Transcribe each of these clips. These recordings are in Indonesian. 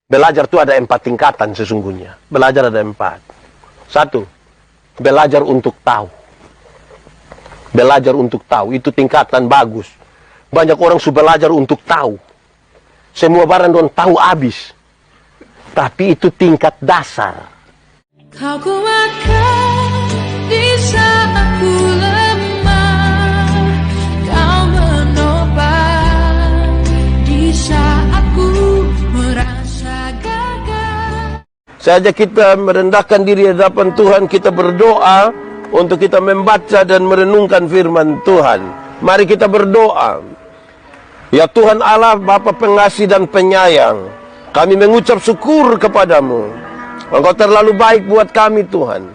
Belajar itu ada 4 tingkatan sesungguhnya. Belajar ada 4. 1. Belajar untuk tahu. Belajar untuk tahu. Itu tingkatan bagus. Banyak orang sudah belajar untuk tahu. Semua barang don tahu habis. Tapi itu tingkat dasar. Kau kuatkan di saat ku lemah. Kau menopang di saat ku merasa gagal. Saja kita merendahkan diri di hadapan Tuhan, kita berdoa untuk kita membaca dan merenungkan firman Tuhan. Mari kita berdoa. Ya Tuhan Allah, Bapa pengasih dan penyayang, kami mengucap syukur kepadamu. Engkau terlalu baik buat kami Tuhan.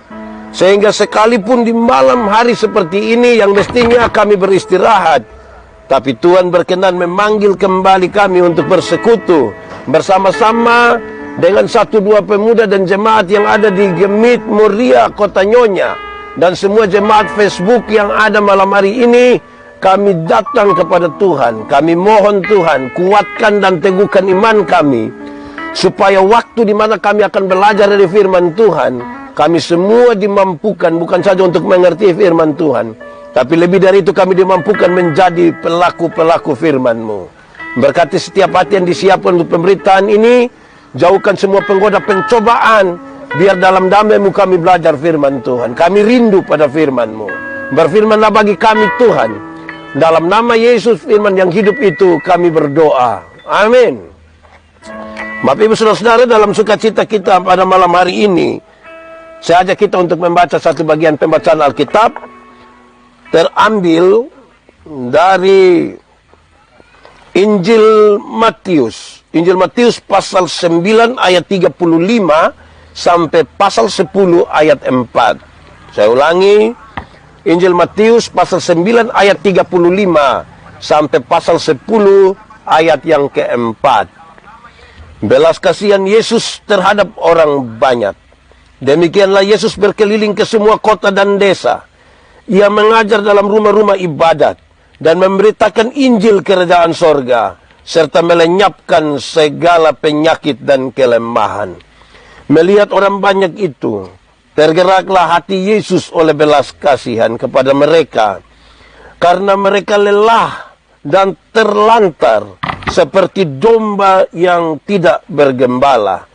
Sehingga sekalipun di malam hari seperti ini yang mestinya kami beristirahat, tapi Tuhan berkenan memanggil kembali kami untuk bersekutu bersama-sama dengan 1-2 pemuda dan jemaat yang ada di Gemit Moria Kota Nyonya, dan semua jemaat Facebook yang ada malam hari ini. Kami datang kepada Tuhan. Kami mohon Tuhan, kuatkan dan teguhkan iman kami, supaya waktu di mana kami akan belajar dari firman Tuhan, kami semua dimampukan bukan saja untuk mengerti firman Tuhan, tapi lebih dari itu kami dimampukan menjadi pelaku-pelaku firman-Mu. Berkati setiap hati yang disiapkan untuk pemberitaan ini. Jauhkan semua penggoda pencobaan. Biar dalam damai-Mu kami belajar firman Tuhan. Kami rindu pada firman-Mu. Berfirmanlah bagi kami Tuhan. Dalam nama Yesus firman yang hidup itu kami berdoa. Amin. Bapak Ibu Saudara-saudara, dalam sukacita kita pada malam hari ini, saya ajak kita untuk membaca satu bagian pembacaan Alkitab terambil dari Injil Matius. Injil Matius pasal 9 ayat 35 sampai pasal 10 ayat 4. Saya ulangi. Injil Matius pasal 9 ayat 35 sampai pasal 10 ayat yang keempat. Belas kasihan Yesus terhadap orang banyak. Demikianlah Yesus berkeliling ke semua kota dan desa. Ia mengajar dalam rumah-rumah ibadat dan memberitakan Injil kerajaan sorga, serta melenyapkan segala penyakit dan kelemahan. Melihat orang banyak itu, tergeraklah hati Yesus oleh belas kasihan kepada mereka, karena mereka lelah dan terlantar seperti domba yang tidak bergembala.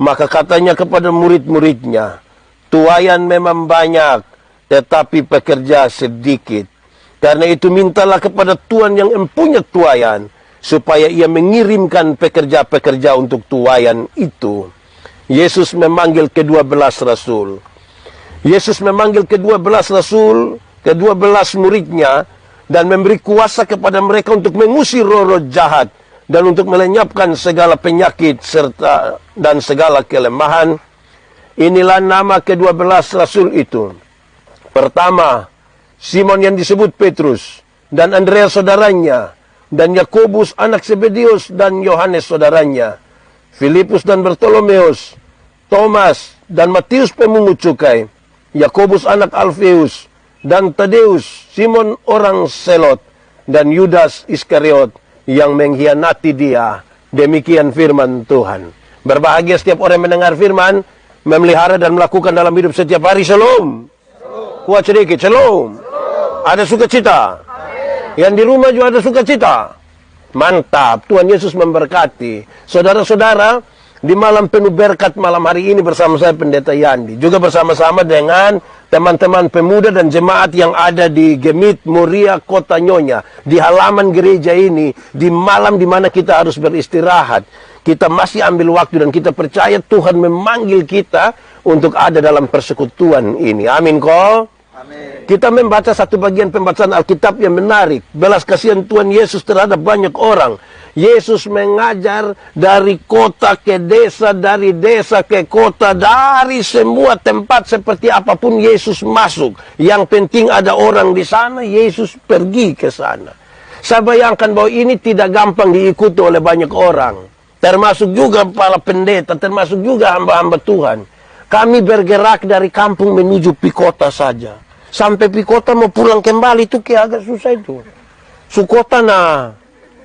Maka katanya kepada murid-muridnya, tuaian memang banyak, tetapi pekerja sedikit. Karena itu mintalah kepada Tuhan yang empunya tuaian, supaya ia mengirimkan pekerja-pekerja untuk tuaian itu. Yesus memanggil ke-12 rasul. Yesus memanggil ke-12 rasul, ke-12 muridnya, dan memberi kuasa kepada mereka untuk mengusir roh-roh jahat, dan untuk melenyapkan segala penyakit serta dan segala kelemahan. Inilah nama ke-12 rasul itu. Pertama, Simon yang disebut Petrus, dan Andreas saudaranya, dan Yakobus anak Zebedeus, dan Yohanes saudaranya, Filipus dan Bartolomeus, Thomas dan Matius pemungut cukai, Yakobus anak Alfeus, dan Tadeus, Simon orang Selot, dan Yudas Iskariot yang mengkhianati dia. Demikian firman Tuhan. Berbahagia setiap orang yang mendengar firman, memelihara dan melakukan dalam hidup setiap hari. Shalom. Kuat sedikit. Shalom. Ada sukacita. Yang di rumah juga ada sukacita. Mantap. Tuhan Yesus memberkati. Saudara-saudara, di malam penuh berkat malam hari ini bersama saya Pendeta Yandi, juga bersama-sama dengan teman-teman pemuda dan jemaat yang ada di Gemit Moria Kota Nyonya, di halaman gereja ini, di malam di mana kita harus beristirahat. Kita masih ambil waktu dan kita percaya Tuhan memanggil kita untuk ada dalam persekutuan ini. Amin kok? Amin. Kita membaca satu bagian pembacaan Alkitab yang menarik. Belas kasihan Tuhan Yesus terhadap banyak orang. Yesus mengajar dari kota ke desa, dari desa ke kota, dari semua tempat seperti apapun Yesus masuk. Yang penting ada orang di sana, Yesus pergi ke sana. Saya bayangkan bahwa ini tidak gampang diikuti oleh banyak orang. Termasuk juga para pendeta, termasuk juga hamba-hamba Tuhan. Kami bergerak dari kampung menuju Pikota saja. Sampai Pikota mau pulang kembali itu kayak agak susah itu. Sukota nah,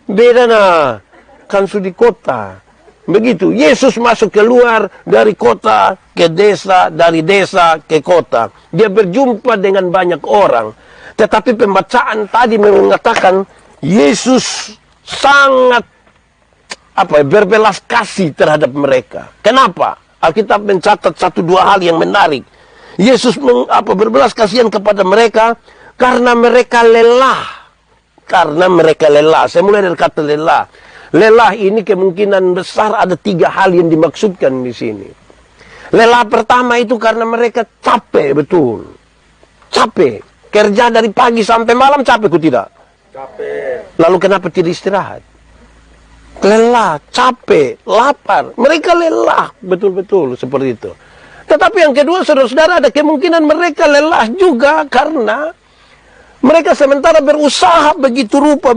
beda nah, kan di kota. Begitu, Yesus masuk keluar dari kota ke desa, dari desa ke kota. Dia berjumpa dengan banyak orang. Tetapi pembacaan tadi mengatakan Yesus sangat berbelas kasih terhadap mereka. Kenapa? Alkitab mencatat 1-2 hal yang menarik. Yesus berbelas kasihan kepada mereka karena mereka lelah. Karena mereka lelah. Saya mulai dari kata lelah. Lelah ini kemungkinan besar ada 3 hal yang dimaksudkan di sini. Lelah pertama itu karena mereka capek betul. Capek. Kerja dari pagi sampai malam capek tidak? Capek. Lalu kenapa tidak istirahat? Lelah, capek, lapar. Mereka lelah betul-betul seperti itu. Tetapi yang kedua, saudara-saudara, ada kemungkinan mereka lelah juga karena mereka sementara berusaha begitu rupa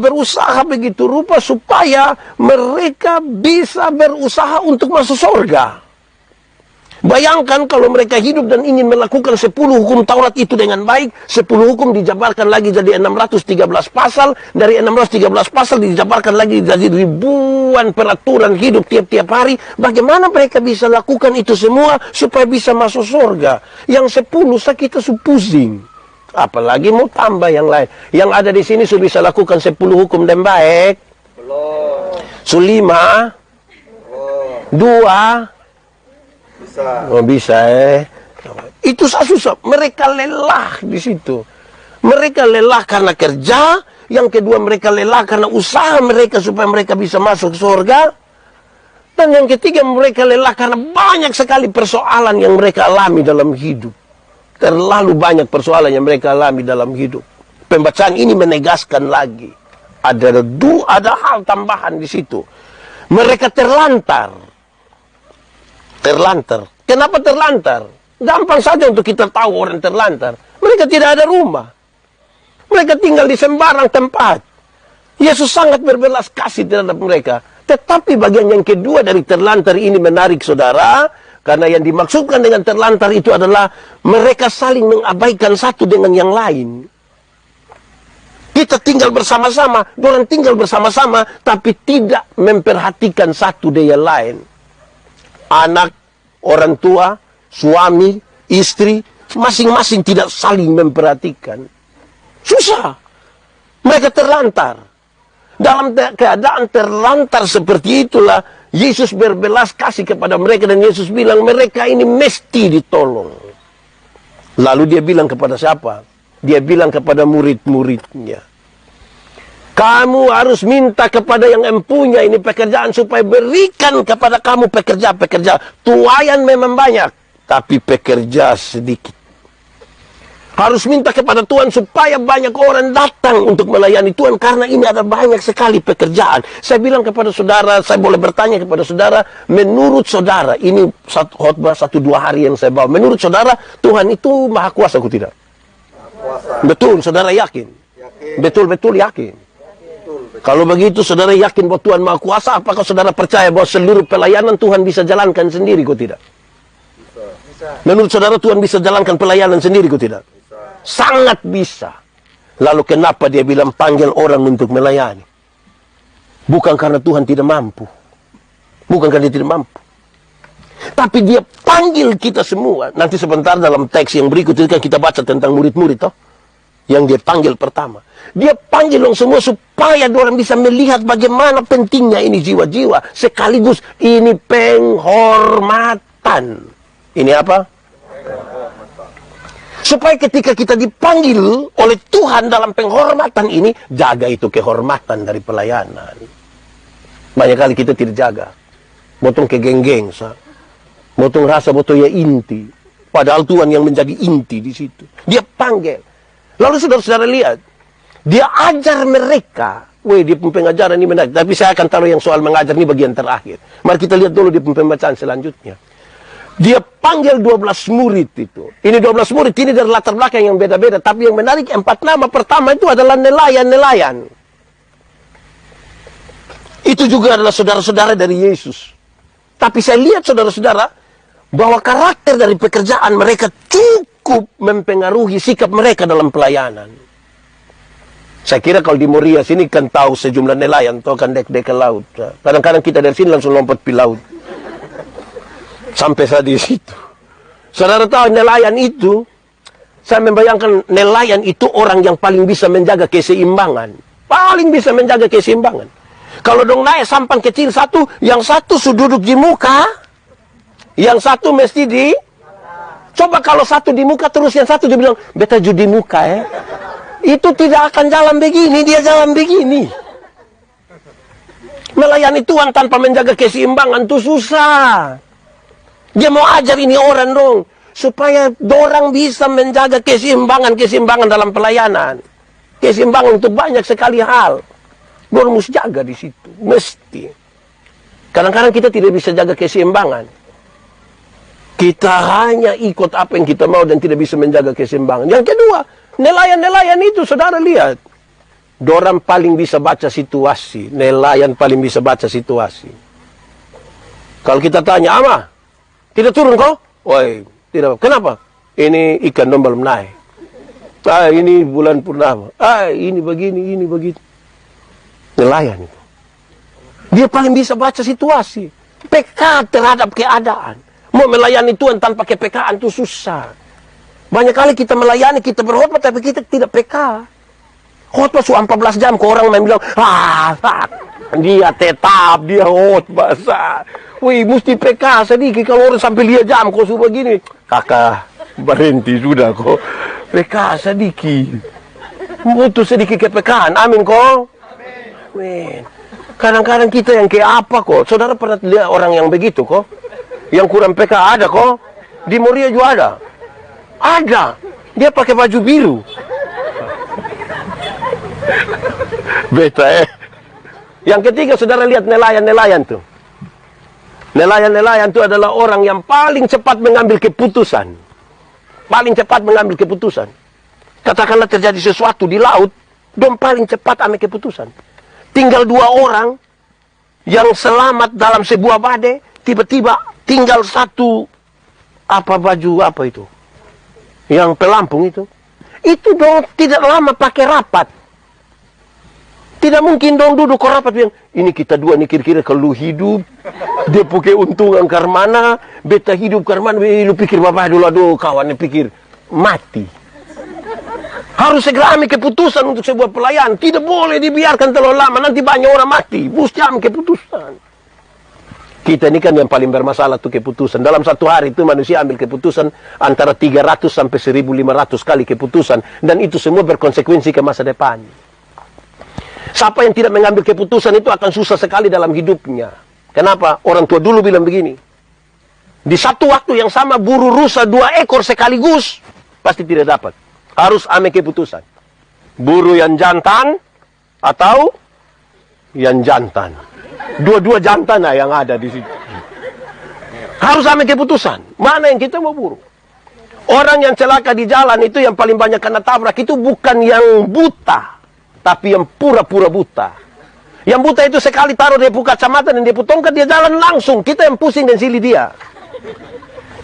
supaya mereka bisa berusaha untuk masuk surga. Bayangkan kalau mereka hidup dan ingin melakukan 10 hukum Taurat itu dengan baik, 10 hukum dijabarkan lagi jadi 613 pasal, dari 613 pasal dijabarkan lagi jadi ribuan peraturan hidup tiap-tiap hari. Bagaimana mereka bisa lakukan itu semua supaya bisa masuk surga? Yang 10 kita pusing. Apalagi mau tambah yang lain. Yang ada di sini sudah bisa lakukan 10 hukum dan baik. Belum. 5. 2. Bisa. Oh, bisa Itu susah. Mereka lelah di situ. Mereka lelah karena kerja. Yang kedua, mereka lelah karena usaha mereka supaya mereka bisa masuk surga. Dan yang ketiga, mereka lelah karena banyak sekali persoalan yang mereka alami dalam hidup. Terlalu banyak persoalan yang mereka alami dalam hidup. Pembacaan ini menegaskan lagi. Ada hal tambahan di situ. Mereka terlantar. Terlantar. Kenapa terlantar? Gampang saja untuk kita tahu orang terlantar. Mereka tidak ada rumah. Mereka tinggal di sembarang tempat. Yesus sangat berbelas kasih terhadap mereka. Tetapi bagian yang kedua dari terlantar ini menarik, saudara. Karena yang dimaksudkan dengan terlantar itu adalah mereka saling mengabaikan satu dengan yang lain. Kita tinggal bersama-sama, orang tinggal bersama-sama, tapi tidak memperhatikan satu dengan lain. Anak, orang tua, suami, istri, masing-masing tidak saling memperhatikan. Susah. Mereka terlantar. Dalam keadaan terlantar seperti itulah, Yesus berbelas kasih kepada mereka dan Yesus bilang mereka ini mesti ditolong. Lalu dia bilang kepada siapa? Dia bilang kepada murid-muridnya. Kamu harus minta kepada yang empunya ini pekerjaan supaya berikan kepada kamu pekerja-pekerja. Tuayan memang banyak, tapi pekerja sedikit. Harus minta kepada Tuhan supaya banyak orang datang untuk melayani Tuhan. Karena ini ada banyak sekali pekerjaan. Saya bilang kepada saudara, saya boleh bertanya kepada saudara. Menurut saudara, ini khotbah 1-2 hari yang saya bawa. Menurut saudara, Tuhan itu maha kuasa atau tidak? Kuasa. Betul, saudara yakin? Betul-betul yakin. Kalau begitu, saudara yakin bahwa Tuhan maha kuasa. Apakah saudara percaya bahwa seluruh pelayanan Tuhan bisa jalankan sendiri atau tidak? Bisa. Menurut saudara, Tuhan bisa jalankan pelayanan sendiri atau tidak? Sangat bisa. Lalu kenapa dia bilang panggil orang untuk melayani? Bukan karena Tuhan tidak mampu. Bukan karena dia tidak mampu. Tapi dia panggil kita semua. Nanti sebentar dalam teks yang berikut itu kan kita baca tentang murid-murid toh. Yang dia panggil pertama. Dia panggil orang semua supaya orang bisa melihat bagaimana pentingnya ini jiwa-jiwa. Sekaligus ini penghormatan. Ini apa? Supaya ketika kita dipanggil oleh Tuhan dalam penghormatan ini, jaga itu kehormatan dari pelayanan. Banyak kali kita tidak jaga. Botong ke geng-geng, botong rasa botong ya inti. Padahal Tuhan yang menjadi inti di situ. Dia panggil. Lalu saudara-saudara lihat, dia ajar mereka. Dia pengajaran ini menarik. Tapi saya akan taruh yang soal mengajar ini bagian terakhir. Mari kita lihat dulu di pembacaan selanjutnya. Dia panggil 12 murid itu. Ini 12 murid, ini dari latar belakang yang beda-beda. Tapi yang menarik, 4 nama pertama itu adalah nelayan-nelayan. Itu juga adalah saudara-saudara dari Yesus. Tapi saya lihat saudara-saudara, bahwa karakter dari pekerjaan mereka cukup mempengaruhi sikap mereka dalam pelayanan. Saya kira kalau di Moria sini kan tahu sejumlah nelayan, toh kan dek-dek ke laut. Kadang-kadang kita dari sini langsung lompat di laut. Sampai saya di situ. Saudara tahu nelayan itu, saya membayangkan nelayan itu orang yang paling bisa menjaga keseimbangan. Paling bisa menjaga keseimbangan. Kalau dong naik sampan kecil satu, yang satu sudah duduk di muka, yang satu mesti di... Coba kalau satu di muka terus yang satu dia bilang, beta judi muka ya. Itu tidak akan jalan begini, dia jalan begini. Melayani Tuhan tanpa menjaga keseimbangan itu susah. Dia mau ajar ini orang dong, supaya orang bisa menjaga keseimbangan dalam pelayanan. Keseimbangan untuk banyak sekali hal. Orang mesti jaga di situ, mesti. Kadang-kadang kita tidak bisa jaga keseimbangan. Kita hanya ikut apa yang kita mau dan tidak bisa menjaga keseimbangan. Yang kedua, nelayan-nelayan itu, saudara lihat. Dorang paling bisa baca situasi. Nelayan paling bisa baca situasi. Kalau kita tanya, Ama, tidak turun kau? Woi, tidak. Kenapa? Ini ikan dong belum naik. Ini bulan purnama. Ini begini, ini begitu. Nelayan itu. Dia paling bisa baca situasi. Peka terhadap keadaan. Mau melayani Tuhan tanpa kepekaan itu susah. Banyak kali kita melayani, kita berkhotbah, tapi kita tidak peka. Khotbah 14 jam, ke orang main bilang, dia tetap, dia khotbah. Wih, mesti peka sedikit. Kalau orang sampai 5 jam, kau suruh begini. Kakak, berhenti sudah kok. Peka sedikit. Butuh sedikit kepekaan. Amin kok. Amin. Kadang-kadang kita yang kayak apa kok. Saudara pernah lihat orang yang begitu kok? Yang kurang peka ada kok. Di Moria juga ada. Ada. Dia pakai baju biru. Beta Yang ketiga, saudara lihat nelayan-nelayan tuh. Nelayan-nelayan itu adalah orang yang paling cepat mengambil keputusan. Paling cepat mengambil keputusan. Katakanlah terjadi sesuatu di laut, dong paling cepat ambil keputusan. Tinggal 2 orang yang selamat dalam sebuah badai, tiba-tiba tinggal satu baju apa itu? Yang pelampung itu. Itu dong tidak lama pakai rapat. Tidak mungkin dong duduk ke rapat bilang, ini kita dua nih kira-kira kalau hidup, dia pakai untungan karmana, beta hidup karmana, lu pikir bapak dulu, aduh kawannya pikir, mati. Harus segera ambil keputusan untuk sebuah pelayan. Tidak boleh dibiarkan terlalu lama, nanti banyak orang mati. Mesti ambil keputusan. Kita ini kan yang paling bermasalah tuh keputusan. Dalam satu hari itu manusia ambil keputusan antara 300 sampai 1.500 kali keputusan. Dan itu semua berkonsekuensi ke masa depan. Siapa yang tidak mengambil keputusan itu akan susah sekali dalam hidupnya. Kenapa? Orang tua dulu bilang begini. Di satu waktu yang sama buru rusa 2 ekor sekaligus. Pasti tidak dapat. Harus ambil keputusan. Buru yang jantan atau yang jantan. Dua-dua jantan yang ada di situ. Harus ambil keputusan. Mana yang kita mau buru? Orang yang celaka di jalan itu yang paling banyak kena tabrak itu bukan yang buta, tapi yang pura-pura buta. Yang buta itu sekali taruh dia buka kacamata dan dia putongkan, dia jalan langsung. Kita yang pusing dan silih dia.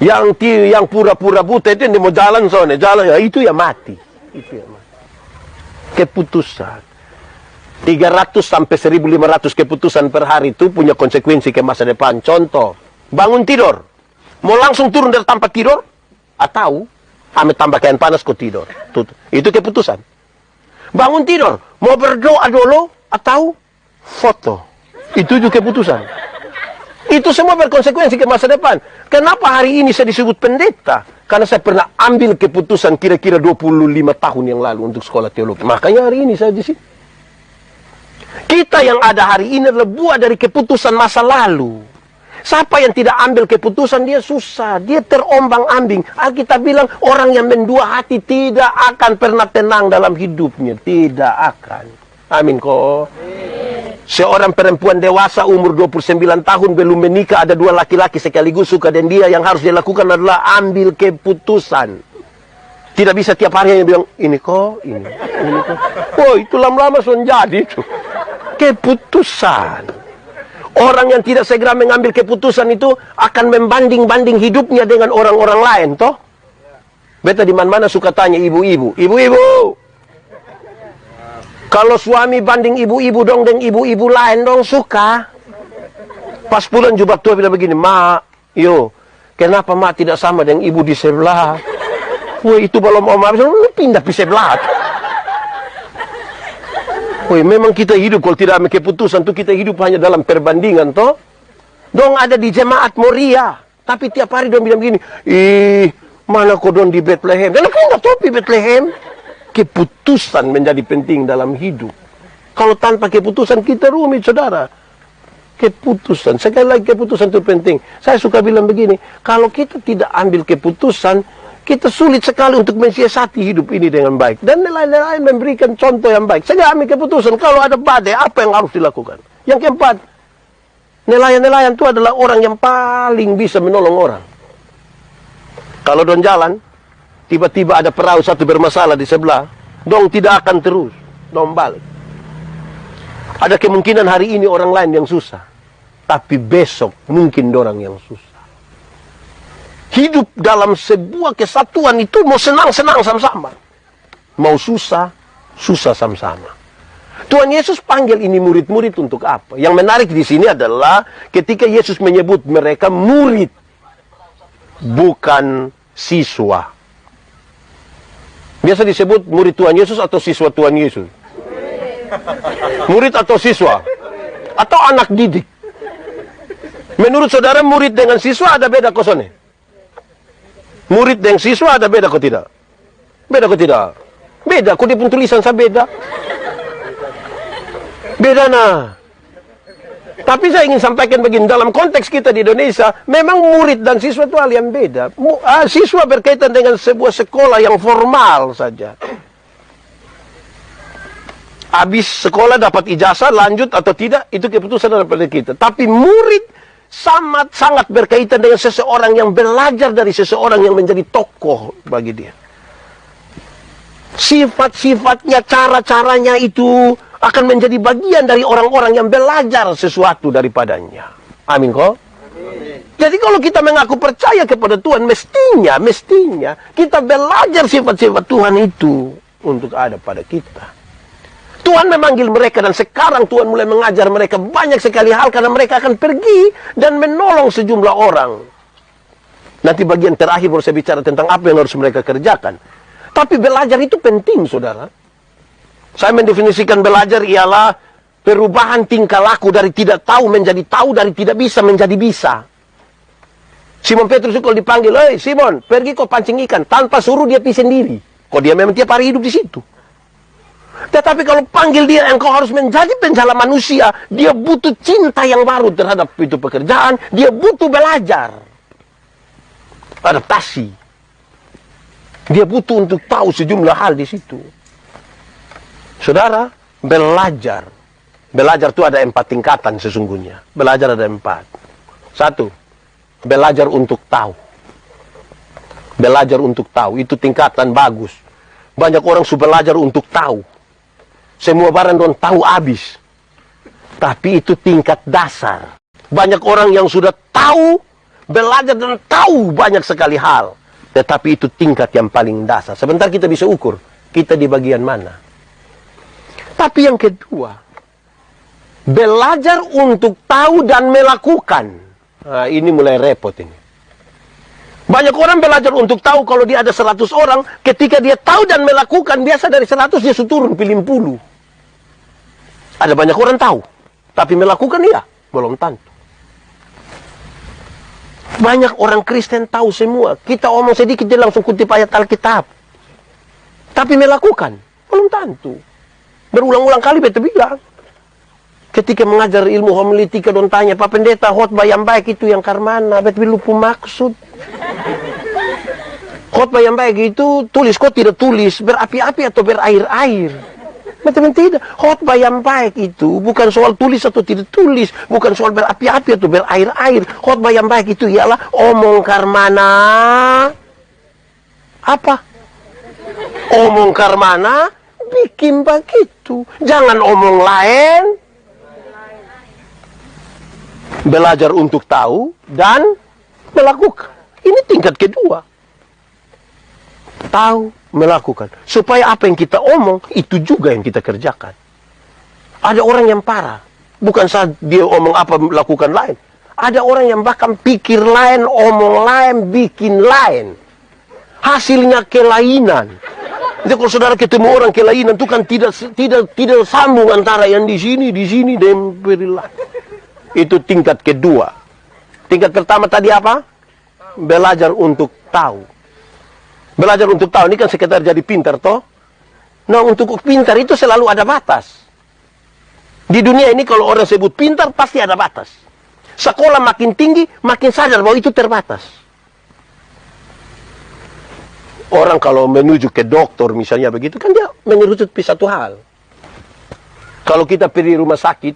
Yang pura-pura buta itu yang dia mau jalan soalnya. Jalan ya itu ya mati. Itu ya mati. Keputusan. 300 sampai 1.500 keputusan per hari itu punya konsekuensi ke masa depan. Contoh, bangun tidur. Mau langsung turun dari tempat tidur? Atau ambil tambah kain panas kau tidur. Itu keputusan. Bangun tidur. Mau berdoa dulu? Atau foto? Itu juga keputusan. Itu semua berkonsekuensi ke masa depan. Kenapa hari ini saya disebut pendeta? Karena saya pernah ambil keputusan kira-kira 25 tahun yang lalu untuk sekolah teologi. Makanya hari ini saya di sini. Kita yang ada hari ini adalah buah dari keputusan masa lalu. Siapa yang tidak ambil keputusan, dia susah. Dia terombang-ambing. Alkitab bilang, orang yang mendua hati tidak akan pernah tenang dalam hidupnya. Tidak akan. Amin kok. Seorang perempuan dewasa umur 29 tahun belum menikah, ada 2 laki-laki sekaligus suka dan dia, yang harus dilakukan adalah ambil keputusan. Tidak bisa tiap hari yang bilang, ini kok, ini kok. Oh, itu lama-lama sudah jadi itu. Keputusan. Orang yang tidak segera mengambil keputusan itu akan membanding-banding hidupnya dengan orang-orang lain, toh? Beta di mana-mana suka tanya ibu-ibu. Ibu-ibu, Kalau suami banding ibu-ibu dong dengan ibu-ibu lain dong suka. Pas pulang jubah tua bilang begini, "Mak, yo, kenapa mak tidak sama dengan ibu di sebelah?" Woi, itu belum om habis, lu pindah di sebelah. Woi, memang kita hidup kalau tidak ambil keputusan tuh kita hidup hanya dalam perbandingan toh. Dong ada di jemaat Moria, tapi tiap hari dong bilang begini, "Ih, mana kau dong di Bethlehem?" Dan pindah topi Bethlehem. Keputusan menjadi penting dalam hidup. Kalau tanpa keputusan kita rumit, saudara. Keputusan, sekali lagi keputusan itu penting. Saya suka bilang begini, kalau kita tidak ambil keputusan, kita sulit sekali untuk mensiasati hidup ini dengan baik. Dan nelayan-nelayan memberikan contoh yang baik. Saya ambil keputusan, kalau ada badai, apa yang harus dilakukan? Yang keempat, nelayan-nelayan itu adalah orang yang paling bisa menolong orang. Kalau don jalan, tiba-tiba ada perahu satu bermasalah di sebelah, dong tidak akan terus, dong balik. Ada kemungkinan hari ini orang lain yang susah, tapi besok mungkin orang yang susah. Hidup dalam sebuah kesatuan itu mau senang-senang sama-sama, mau susah, susah sama-sama. Tuhan Yesus panggil ini murid-murid untuk apa? Yang menarik di sini adalah ketika Yesus menyebut mereka murid, bukan siswa. Biasa disebut murid Tuhan Yesus atau siswa Tuhan Yesus? Murid atau siswa? Atau anak didik? Menurut saudara murid dengan siswa ada beda kosone? Murid dengan siswa ada beda kok tidak? Beda kok tidak? Beda, kok di pun tulisan saya beda. Beda nah. Tapi saya ingin sampaikan begini, dalam konteks kita di Indonesia, memang murid dan siswa itu hal yang beda. Siswa berkaitan dengan sebuah sekolah yang formal saja. Habis sekolah dapat ijazah, lanjut atau tidak, itu keputusan daripada kita. Tapi murid sangat berkaitan dengan seseorang yang belajar dari seseorang yang menjadi tokoh bagi dia. Sifat-sifatnya, cara-caranya itu akan menjadi bagian dari orang-orang yang belajar sesuatu daripadanya. Amin kok? Jadi kalau kita mengaku percaya kepada Tuhan, mestinya kita belajar sifat-sifat Tuhan itu untuk ada pada kita. Tuhan memanggil mereka dan sekarang Tuhan mulai mengajar mereka banyak sekali hal karena mereka akan pergi dan menolong sejumlah orang. Nanti bagian terakhir baru saya bicara tentang apa yang harus mereka kerjakan. Tapi belajar itu penting, saudara. Saya mendefinisikan belajar ialah perubahan tingkah laku dari tidak tahu menjadi tahu, dari tidak bisa menjadi bisa. Simon Petrus kalau dipanggil, "Hei Simon, pergi kau pancing ikan," tanpa suruh dia pergi sendiri. Kok dia memang tiap hari hidup di situ. Tetapi kalau panggil dia, engkau harus menjadi penjala manusia, dia butuh cinta yang baru terhadap itu pekerjaan, dia butuh belajar. Adaptasi. Dia butuh untuk tahu sejumlah hal di situ. Saudara, belajar. Belajar itu ada 4 tingkatan sesungguhnya. Belajar ada 4. 1, belajar untuk tahu. Belajar untuk tahu, itu tingkatan bagus. Banyak orang sudah belajar untuk tahu. Semua barang don tahu habis. Tapi itu tingkat dasar. Banyak orang yang sudah tahu, belajar dan tahu banyak sekali hal. Tetapi itu tingkat yang paling dasar. Sebentar kita bisa ukur, kita di bagian mana. Tapi yang kedua, belajar untuk tahu dan melakukan. Nah, ini mulai repot ini. Banyak orang belajar untuk tahu kalau dia ada 100 orang, ketika dia tahu dan melakukan, biasa dari 100 dia turun pilih 10. Ada banyak orang tahu, tapi melakukan ya, belum tentu. Banyak orang Kristen tahu semua. Kita omong sedikit dia langsung kutip ayat Alkitab. Tapi melakukan, belum tentu. Berulang-ulang kali beta bilang. Ketika mengajar ilmu homiletika don tanya, "Pak Pendeta, khotbah yang baik itu yang karmana?" Beta lupa maksud. Khotbah yang baik itu tulis, kok tidak tulis berapi-api atau berair-air. Betul tidak. Khotbah yang baik itu bukan soal tulis atau tidak tulis, bukan soal berapi-api atau berair-air. Khotbah yang baik itu ialah omong karmana. Apa? Omong karmana, bikin begitu. Jangan omong lain. Belajar untuk tahu dan melakukan. Ini tingkat kedua. Tahu, melakukan. Supaya apa yang kita omong, itu juga yang kita kerjakan. Ada orang yang parah. Bukan saat dia omong apa, lakukan lain. Ada orang yang bahkan pikir lain, omong lain, bikin lain. Hasilnya kelainan. Jadi kalau saudara ketemu orang kelainan itu kan tidak sambung antara yang di sini dan perilaku. Itu tingkat kedua. Tingkat pertama tadi apa? Belajar untuk tahu. Belajar untuk tahu ini kan sekedar jadi pintar toh. Nah, untuk pintar itu selalu ada batas. Di dunia ini kalau orang sebut pintar pasti ada batas. Sekolah makin tinggi, makin sadar bahwa itu terbatas. Orang kalau menuju ke dokter misalnya begitu, kan dia menyerutut satu hal. Kalau kita pergi rumah sakit,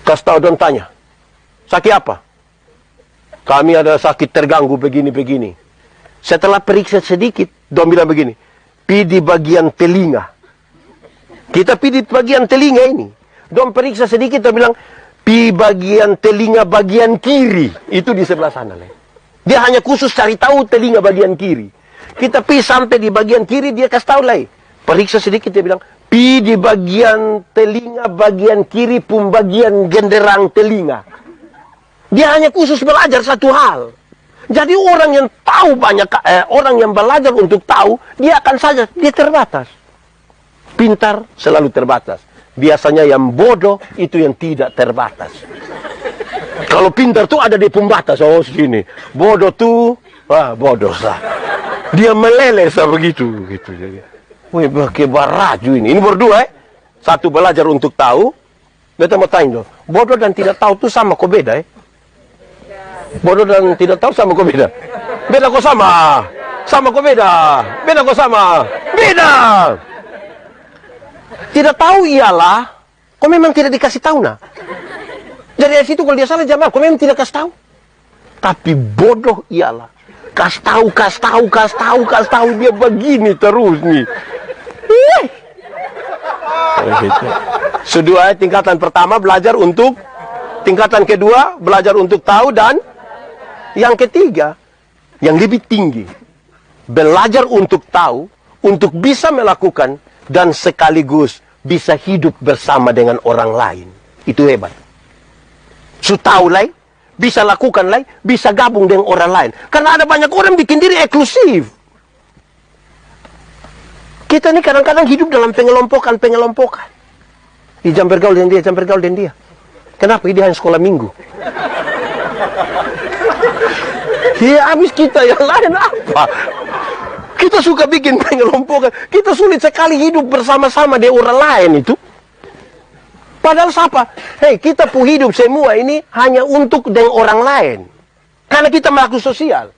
kasih tahu dan tanya, sakit apa? Kami ada sakit terganggu begini-begini. Setelah periksa sedikit, dia bilang begini, pi di bagian telinga. Kita pi di bagian telinga ini. Dia periksa sedikit, dia bilang, pi bagian telinga bagian kiri. Itu di sebelah sana. Dia hanya khusus cari tahu telinga bagian kiri. Kita pi sampai di bagian kiri, dia kasih tahu lagi. Periksa sedikit, dia bilang, pi di bagian telinga bagian kiri pun bagian genderang telinga. Dia hanya khusus belajar satu hal. Jadi orang yang tahu banyak, orang yang belajar untuk tahu, dia akan saja, dia terbatas. Pintar selalu terbatas. Biasanya yang bodoh itu yang tidak terbatas. Kalau pintar tuh ada di pembatas. Oh sini. Bodoh tuh, bodoh sah. Dia meleleh sah begitu. Gitu. Wih, baraju ini. Ini berdua Satu belajar untuk tahu. Beta mau tanya dong. Bodoh dan tidak tahu tuh sama kok beda Bodoh dan tidak tahu sama kok beda? Beda kok sama? Sama kok beda? Beda kok sama? Beda! Tidak tahu ialah, kok memang tidak dikasih tahu nah. Jadi dari situ kalau dia salah jamaah, kok memang tidak kasih tahu. Tapi bodoh ialah, kasih tahu, dia begini terus nih. Kedua, tingkatan pertama belajar untuk, tingkatan kedua belajar untuk tahu, dan yang ketiga, yang lebih tinggi, belajar untuk tahu, untuk bisa melakukan, dan sekaligus bisa hidup bersama dengan orang lain. Itu hebat. Su tahu lain, bisa lakukan lain, bisa gabung dengan orang lain. Karena ada banyak orang bikin diri eksklusif. Kita ini kadang-kadang hidup dalam pengelompokan. Di jam bergaul dengan dia, Kenapa? Dia hanya sekolah minggu. Ya habis kita yang lain apa? Kita suka bikin pengelompokan. Kita sulit sekali hidup bersama-sama dengan orang lain itu. Padahal siapa? Hei, kita pun hidup semua ini hanya untuk dengan orang lain. Karena kita makhluk sosial.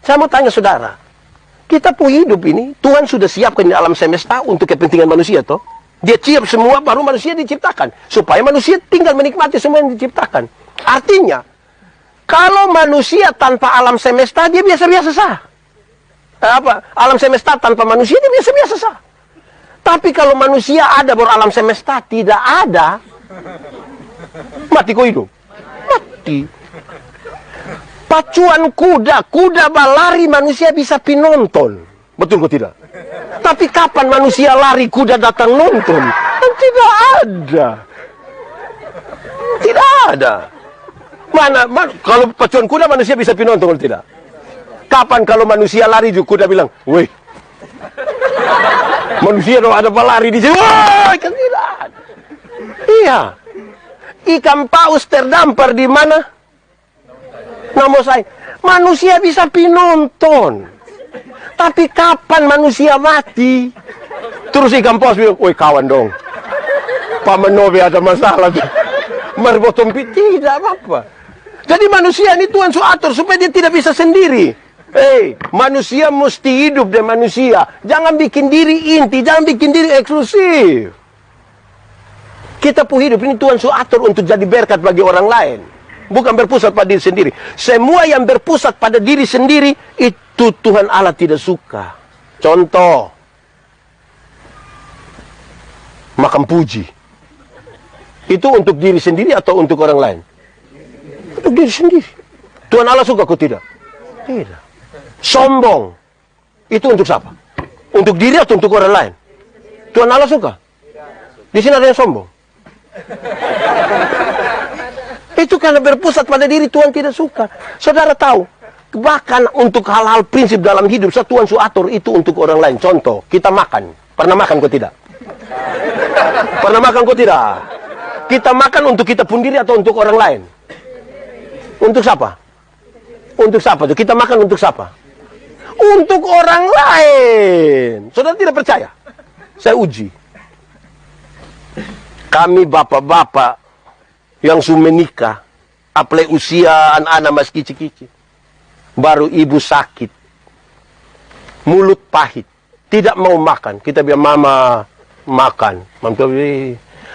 Saya mau tanya saudara. Kita pun hidup ini, Tuhan sudah siapkan di alam semesta untuk kepentingan manusia toh. Dia siap semua, baru manusia diciptakan. Supaya manusia tinggal menikmati semua yang diciptakan. Artinya, kalau manusia tanpa alam semesta, dia biasa-biasa sah. Alam semesta tanpa manusia, dia biasa-biasa sah. Tapi kalau manusia ada baru alam semesta tidak ada, mati kau hidup. Mati. Pacuan kuda berlari manusia bisa pinonton. Betul kok tidak? Tapi kapan manusia lari kuda datang nonton? Tidak ada. Tidak ada. Mana kalau pacuan kuda manusia bisa pinonton kalau tidak? Kapan kalau manusia lari juga kuda bilang, "Woi." Manusia dong ada pelari di sini. Wah, kan tidak ada. Iya. Ikan paus terdampar di mana? Nomor saya. Manusia bisa pinonton. Tapi kapan manusia mati? Terus ikan paus bilang, "Woi kawan dong. Pak Menobe ada masalah tuh." Merbotong tidak apa-apa. Jadi manusia ini Tuhan atur supaya dia tidak bisa sendiri. Manusia mesti hidup dengan manusia. Jangan bikin diri inti, jangan bikin diri eksklusif. Kita pun hidup ini Tuhan atur untuk jadi berkat bagi orang lain. Bukan berpusat pada diri sendiri. Semua yang berpusat pada diri sendiri, itu Tuhan Allah tidak suka. Contoh, makan puji. Itu untuk diri sendiri atau untuk orang lain? Untuk diri sendiri. Tuhan Allah suka kok tidak? Tidak. Sombong. Itu untuk siapa? Untuk diri atau untuk orang lain? Tuhan Allah suka? Di sini ada yang sombong. Itu karena berpusat pada diri Tuhan tidak suka. Saudara tahu, bahkan untuk hal-hal prinsip dalam hidup, Tuhan su atur itu untuk orang lain. Contoh, kita makan. Pernah makan kok tidak? Pernah makan kok tidak? Kita makan untuk kita pun diri atau untuk orang lain? Untuk siapa? Untuk siapa? Kita makan untuk siapa? Untuk orang lain. Saudara tidak percaya? Saya uji. Kami bapak-bapak yang sudah menikah, apalagi usia anak-anak masih kicik-kicik, baru ibu sakit, mulut pahit, tidak mau makan. Kita bilang, mama makan.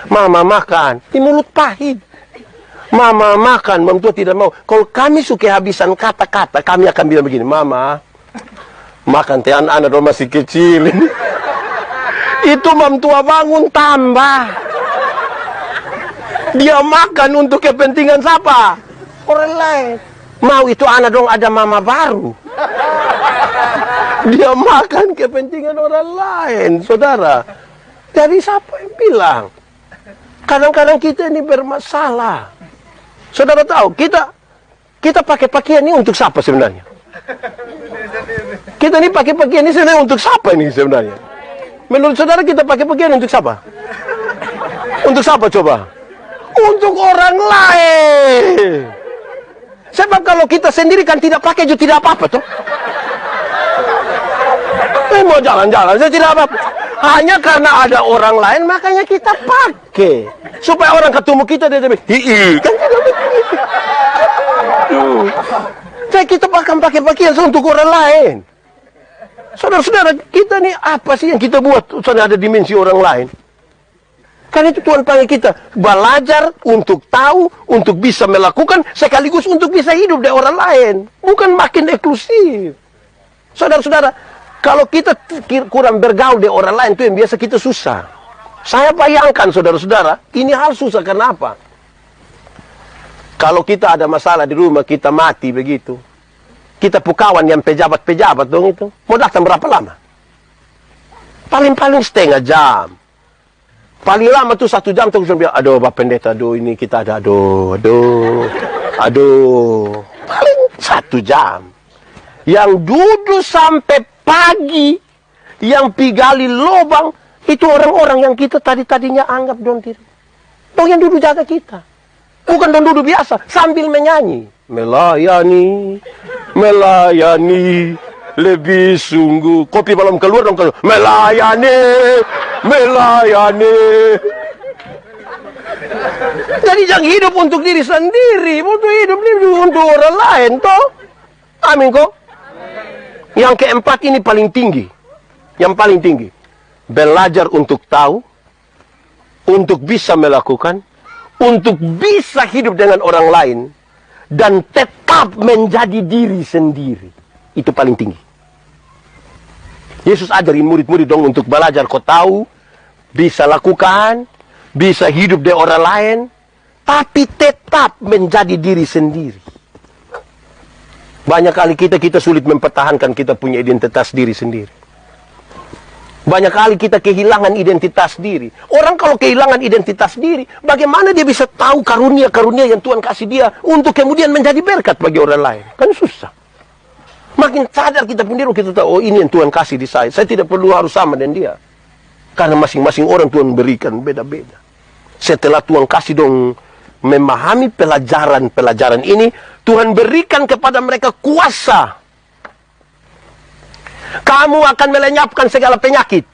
Mama makan. Ini mulut pahit. Mama makan. Mama tua tidak mau. Kalau kami suka habisan kata-kata, kami akan bilang begini, mama makan, teh anak-anak masih kecil. Itu mam tua bangun tambah. Dia makan untuk kepentingan siapa? Orang lain. Mau itu anak dong ada mama baru. Dia makan kepentingan orang lain, saudara. Jadi siapa yang bilang? Kadang-kadang kita ini bermasalah. Saudara tahu, kita pakai pakaian ini untuk siapa sebenarnya? Kita ini pakai pakaian ini sebenarnya untuk siapa ini sebenarnya? Menurut saudara kita pakai pakaian untuk siapa? Untuk siapa coba? Untuk orang lain. Sebab kalau kita sendiri kan tidak pakai juga tidak apa-apa toh. Mau jalan-jalan saya tidak apa-apa. Hanya karena ada orang lain makanya kita pakai. Supaya orang ketemu kita dia bilang, kan tidak begitu. Jadi kita bahkan pakai pakaian untuk orang lain. Saudara-saudara, kita nih apa sih yang kita buat supaya ada dimensi orang lain? Karena itu Tuhan panggil kita belajar untuk tahu, untuk bisa melakukan, sekaligus untuk bisa hidup dari orang lain. Bukan makin eksklusif. Saudara-saudara, kalau kita kurang bergaul dengan orang lain, itu yang biasa kita susah. Saya bayangkan saudara-saudara, ini hal susah. Kenapa? Kalau kita ada masalah di rumah, kita mati begitu. Kita pukawan yang pejabat-pejabat dong itu. Mau datang berapa lama? Paling-paling setengah jam. Paling lama tuh 1 jam tuh bilang, aduh Bapak Pendeta, aduh ini kita ada, aduh. Paling 1 jam. Yang duduk sampai pagi, yang pigali lubang, itu orang-orang yang kita tadinya anggap dong tidak. Dong yang duduk jaga kita. Bukan dong duduk biasa, sambil menyanyi. Melayani, lebih sungguh. Kopi belum keluar dong kalau melayani. Jadi jangan hidup untuk diri sendiri, untuk hidup untuk orang lain toh. Amin kok. Yang keempat ini paling tinggi. Yang paling tinggi. Belajar untuk tahu, untuk bisa melakukan, untuk bisa hidup dengan orang lain, dan tetap menjadi diri sendiri. Itu paling tinggi. Yesus ajarin murid-murid dong untuk belajar kau tahu, bisa lakukan, bisa hidup dengan orang lain, tapi tetap menjadi diri sendiri. Banyak kali kita sulit mempertahankan kita punya identitas diri sendiri. Banyak kali kita kehilangan identitas diri. Orang kalau kehilangan identitas diri, bagaimana dia bisa tahu karunia-karunia yang Tuhan kasih dia untuk kemudian menjadi berkat bagi orang lain? Kan susah. Makin sadar kita sendiri, kita tahu, oh ini yang Tuhan kasih di saya. Saya tidak perlu harus sama dengan dia. Karena masing-masing orang Tuhan berikan beda-beda. Setelah Tuhan kasih dong memahami pelajaran-pelajaran ini, Tuhan berikan kepada mereka kuasa. Kamu akan melenyapkan segala penyakit.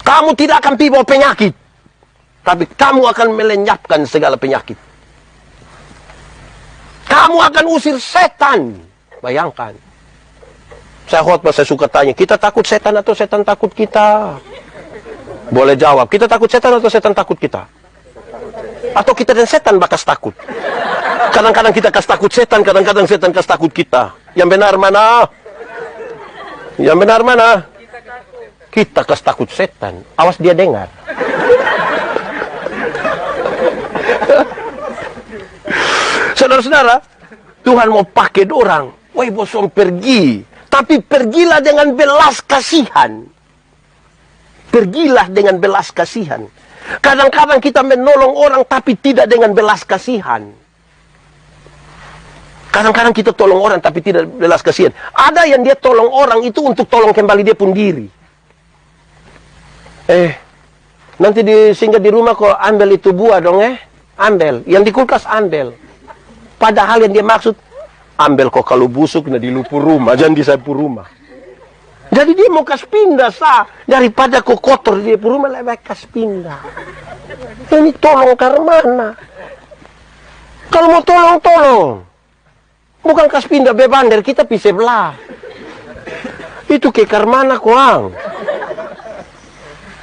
Kamu tidak akan bawa penyakit. Tapi kamu akan melenyapkan segala penyakit. Kamu akan usir setan. Bayangkan. Saya khotbah, saya suka tanya, kita takut setan atau setan takut kita? Boleh jawab, kita takut setan atau setan takut kita? Atau kita dan setan bakas takut? Kadang-kadang kita kas takut setan, kadang-kadang setan kas takut kita. Yang benar mana? Yang benar mana? Kita kas takut setan. Awas dia dengar. Saudara-saudara, Tuhan mau pakai orang. Woi bosom pergi. Tapi pergilah dengan belas kasihan. Pergilah dengan belas kasihan. Kadang-kadang kita menolong orang tapi tidak dengan belas kasihan. Kadang-kadang kita tolong orang tapi tidak belas kasihan. Ada yang dia tolong orang itu untuk tolong kembali dia pun diri. Nanti singgah di rumah kok ambil itu buah dong ambil. Yang di kulkas ambil. Padahal yang dia maksud, ambil kok kalau busuk nah di lupu rumah, jangan di sapu rumah. Jadi dia mau kas pindah daripada kok kotor di rumah lebih kas pindah. Ini tolong karena kalau mau tolong. Bukan kas pindah bebander kita pisah belah. Itu ke karmana kuang.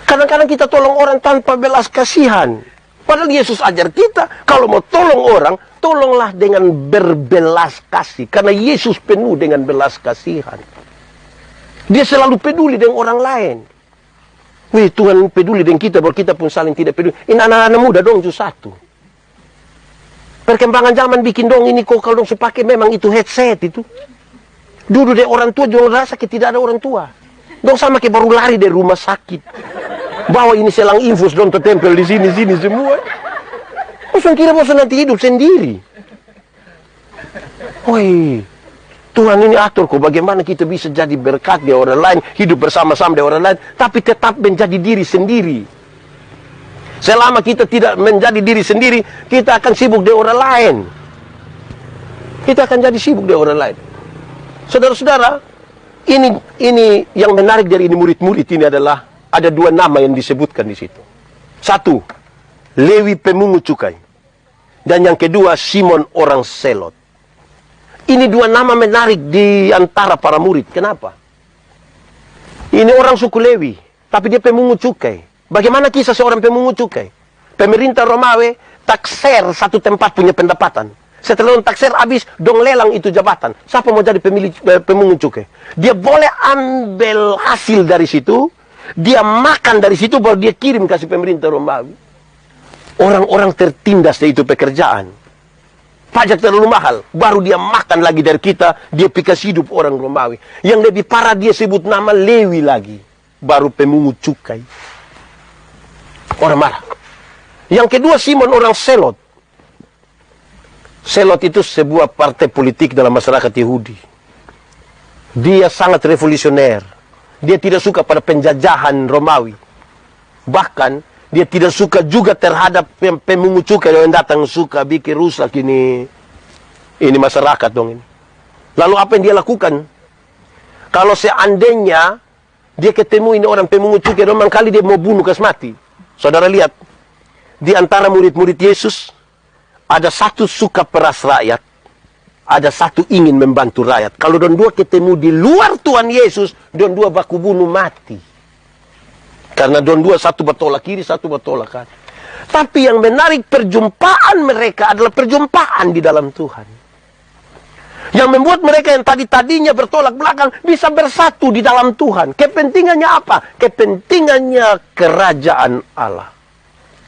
Kadang-kadang kita tolong orang tanpa belas kasihan. Padahal Yesus ajar kita, kalau mau tolong orang, tolonglah dengan berbelas kasih. Karena Yesus penuh dengan belas kasihan. Dia selalu peduli dengan orang lain. Wih, Tuhan peduli dengan kita, bahwa kita pun saling tidak peduli. Ini anak-anak muda dong, itu satu. Perkembangan zaman bikin dong ini kok kalau dong sepakai memang itu headset itu. Dulu deh orang tua dong rasa tidak ada orang tua. Dong sama kayak baru lari dari rumah sakit. Bawa ini selang infus dong tertempel di sini semua. Bosan kira bosan nanti hidup sendiri. Woi, Tuhan ini atur kok bagaimana kita bisa jadi berkat di orang lain, hidup bersama-sama di orang lain, tapi tetap menjadi diri sendiri. Selama kita tidak menjadi diri sendiri, kita akan sibuk di orang lain. Kita akan jadi sibuk di orang lain. Saudara-saudara, ini yang menarik dari ini murid-murid ini adalah ada dua nama yang disebutkan di situ. Satu, Lewi pemungut cukai. Dan yang kedua, Simon orang Selot. Ini dua nama menarik di antara para murid. Kenapa? Ini orang suku Lewi, tapi dia pemungut cukai. Bagaimana kisah seorang pemungut cukai? Pemerintah Romawi takser satu tempat punya pendapatan. Setelah takser habis, dong lelang itu jabatan. Siapa mau jadi pemungut cukai? Dia boleh ambil hasil dari situ, dia makan dari situ, baru dia kirim kasih pemerintah Romawi. Orang-orang tertindas dari itu pekerjaan. Pajak terlalu mahal, baru dia makan lagi dari kita, dia pikas hidup orang Romawi. Yang lebih parah dia sebut nama Lewi lagi, baru pemungut cukai. Orang marah. Yang kedua Simon orang Selot. Selot itu sebuah partai politik dalam masyarakat Yahudi. Dia sangat revolusioner. Dia tidak suka pada penjajahan Romawi. Bahkan dia tidak suka juga terhadap pemungut cukai yang datang suka bikin rusak ini masyarakat dong ini. Lalu apa yang dia lakukan? Kalau seandainya dia ketemu ini orang pemungut cukai, memang kali dia mau bunuh kas mati. Saudara lihat, di antara murid-murid Yesus, ada satu suka peras rakyat, ada satu ingin membantu rakyat. Kalau don dua ketemu di luar Tuhan Yesus, don dua baku bunuh mati. Karena don dua satu bertolak kiri, satu bertolak kanan. Tapi yang menarik perjumpaan mereka adalah perjumpaan di dalam Tuhan. Yang membuat mereka yang tadinya bertolak belakang bisa bersatu di dalam Tuhan. Kepentingannya apa? Kepentingannya kerajaan Allah.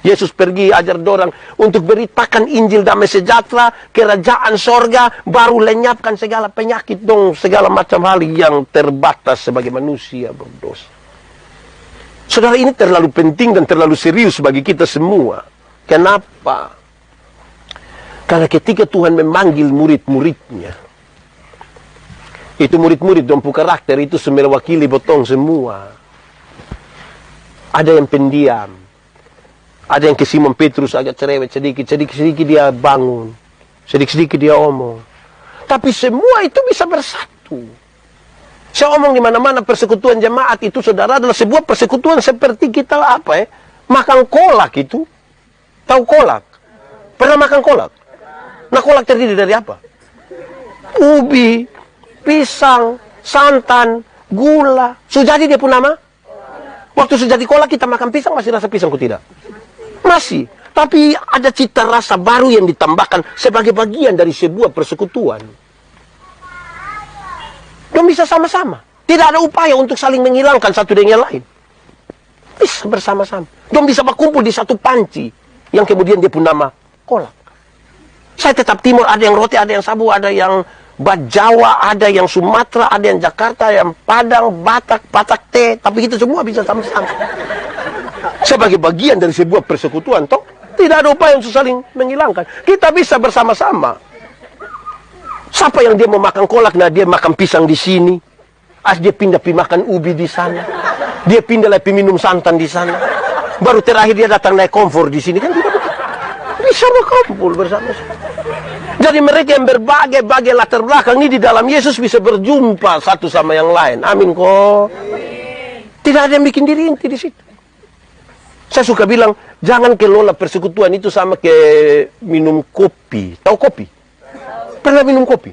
Yesus pergi ajar dorang untuk beritakan Injil damai sejahtera, kerajaan sorga, baru lenyapkan segala penyakit dong, segala macam hal yang terbatas sebagai manusia berdosa. Saudara, ini terlalu penting dan terlalu serius bagi kita semua. Kenapa? Karena ketika Tuhan memanggil murid-muridnya, itu murid-murid dompu karakter itu mewakili botong semua. Ada yang pendiam. Ada yang ke Simon Petrus agak cerewet sedikit dia bangun. Sedikit dia omong. Tapi semua itu bisa bersatu. Saya omong di mana-mana persekutuan jemaat itu saudara adalah sebuah persekutuan seperti kita makan kolak itu. Tahu kolak? Pernah makan kolak? Nah, kolak terdiri dari apa? Ubi, pisang, santan, gula. Sudah jadi dia pun nama? Waktu sudah jadi kolak kita makan pisang, masih rasa pisang kok tidak? Masih. Tapi ada cita rasa baru yang ditambahkan sebagai bagian dari sebuah persekutuan. Dong bisa sama-sama. Tidak ada upaya untuk saling menghilangkan satu dengan yang lain. Bisa bersama-sama. Dong bisa berkumpul di satu panci yang kemudian dia pun nama kolak. Saya tetap timur, ada yang roti, ada yang sabu, ada yang Jawa ada, yang Sumatera ada, yang Jakarta, yang Padang, Batak, Batak T, tapi kita semua bisa sama-sama. Sebagai bagian dari sebuah persekutuan, toh tidak ada upaya untuk saling menghilangkan. Kita bisa bersama-sama. Siapa yang dia mau makan kolak, nah dia makan pisang di sini, dia pindah makan ubi di sana, dia pindah lagi minum santan di sana, baru terakhir dia datang naik komfor di sini, kan tidak bisa berkumpul bersama-sama. Jadi mereka yang berbagai-bagai latar belakang ini di dalam Yesus bisa berjumpa satu sama yang lain. Amin kok. Tidak ada yang bikin diri inti di situ. Saya suka bilang, jangan kelola persekutuan itu sama kayak minum kopi. Tahu kopi? Pernah minum kopi?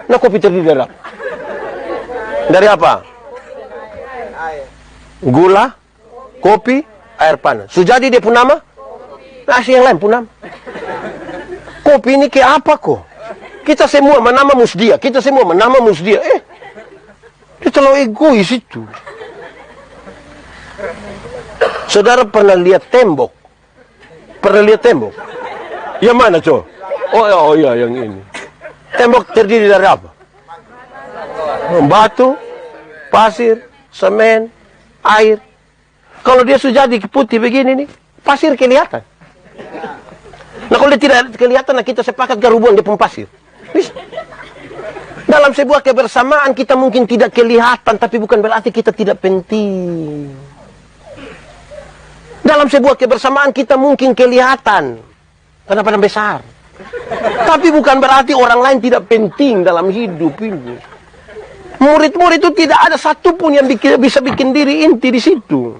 Nah, kopi terdiri dari apa? Dari apa? Gula, kopi, air panas. Sudah jadi dia pun nama? Nasi yang lain pun nama. Kopi ini kayak apa kok? Kita semua menama musdia. Kita semua menama musdia. Dia terlalu egois itu. Saudara pernah lihat tembok? Pernah lihat tembok? Yang mana, cow? Oh iya, yang ini. Tembok terdiri dari apa? Batu, pasir, semen, air. Kalau dia sudah jadi putih begini nih, pasir kelihatan. Nah, kalau dia tidak kelihatan, nah kita sepakat garubuan dia pun pasir. Bisa. Dalam sebuah kebersamaan kita mungkin tidak kelihatan, tapi bukan berarti kita tidak penting. Dalam sebuah kebersamaan kita mungkin kelihatan, karena pada besar. Tapi bukan berarti orang lain tidak penting dalam hidup ini. Murid-murid itu tidak ada satupun yang bisa bikin diri inti di situ.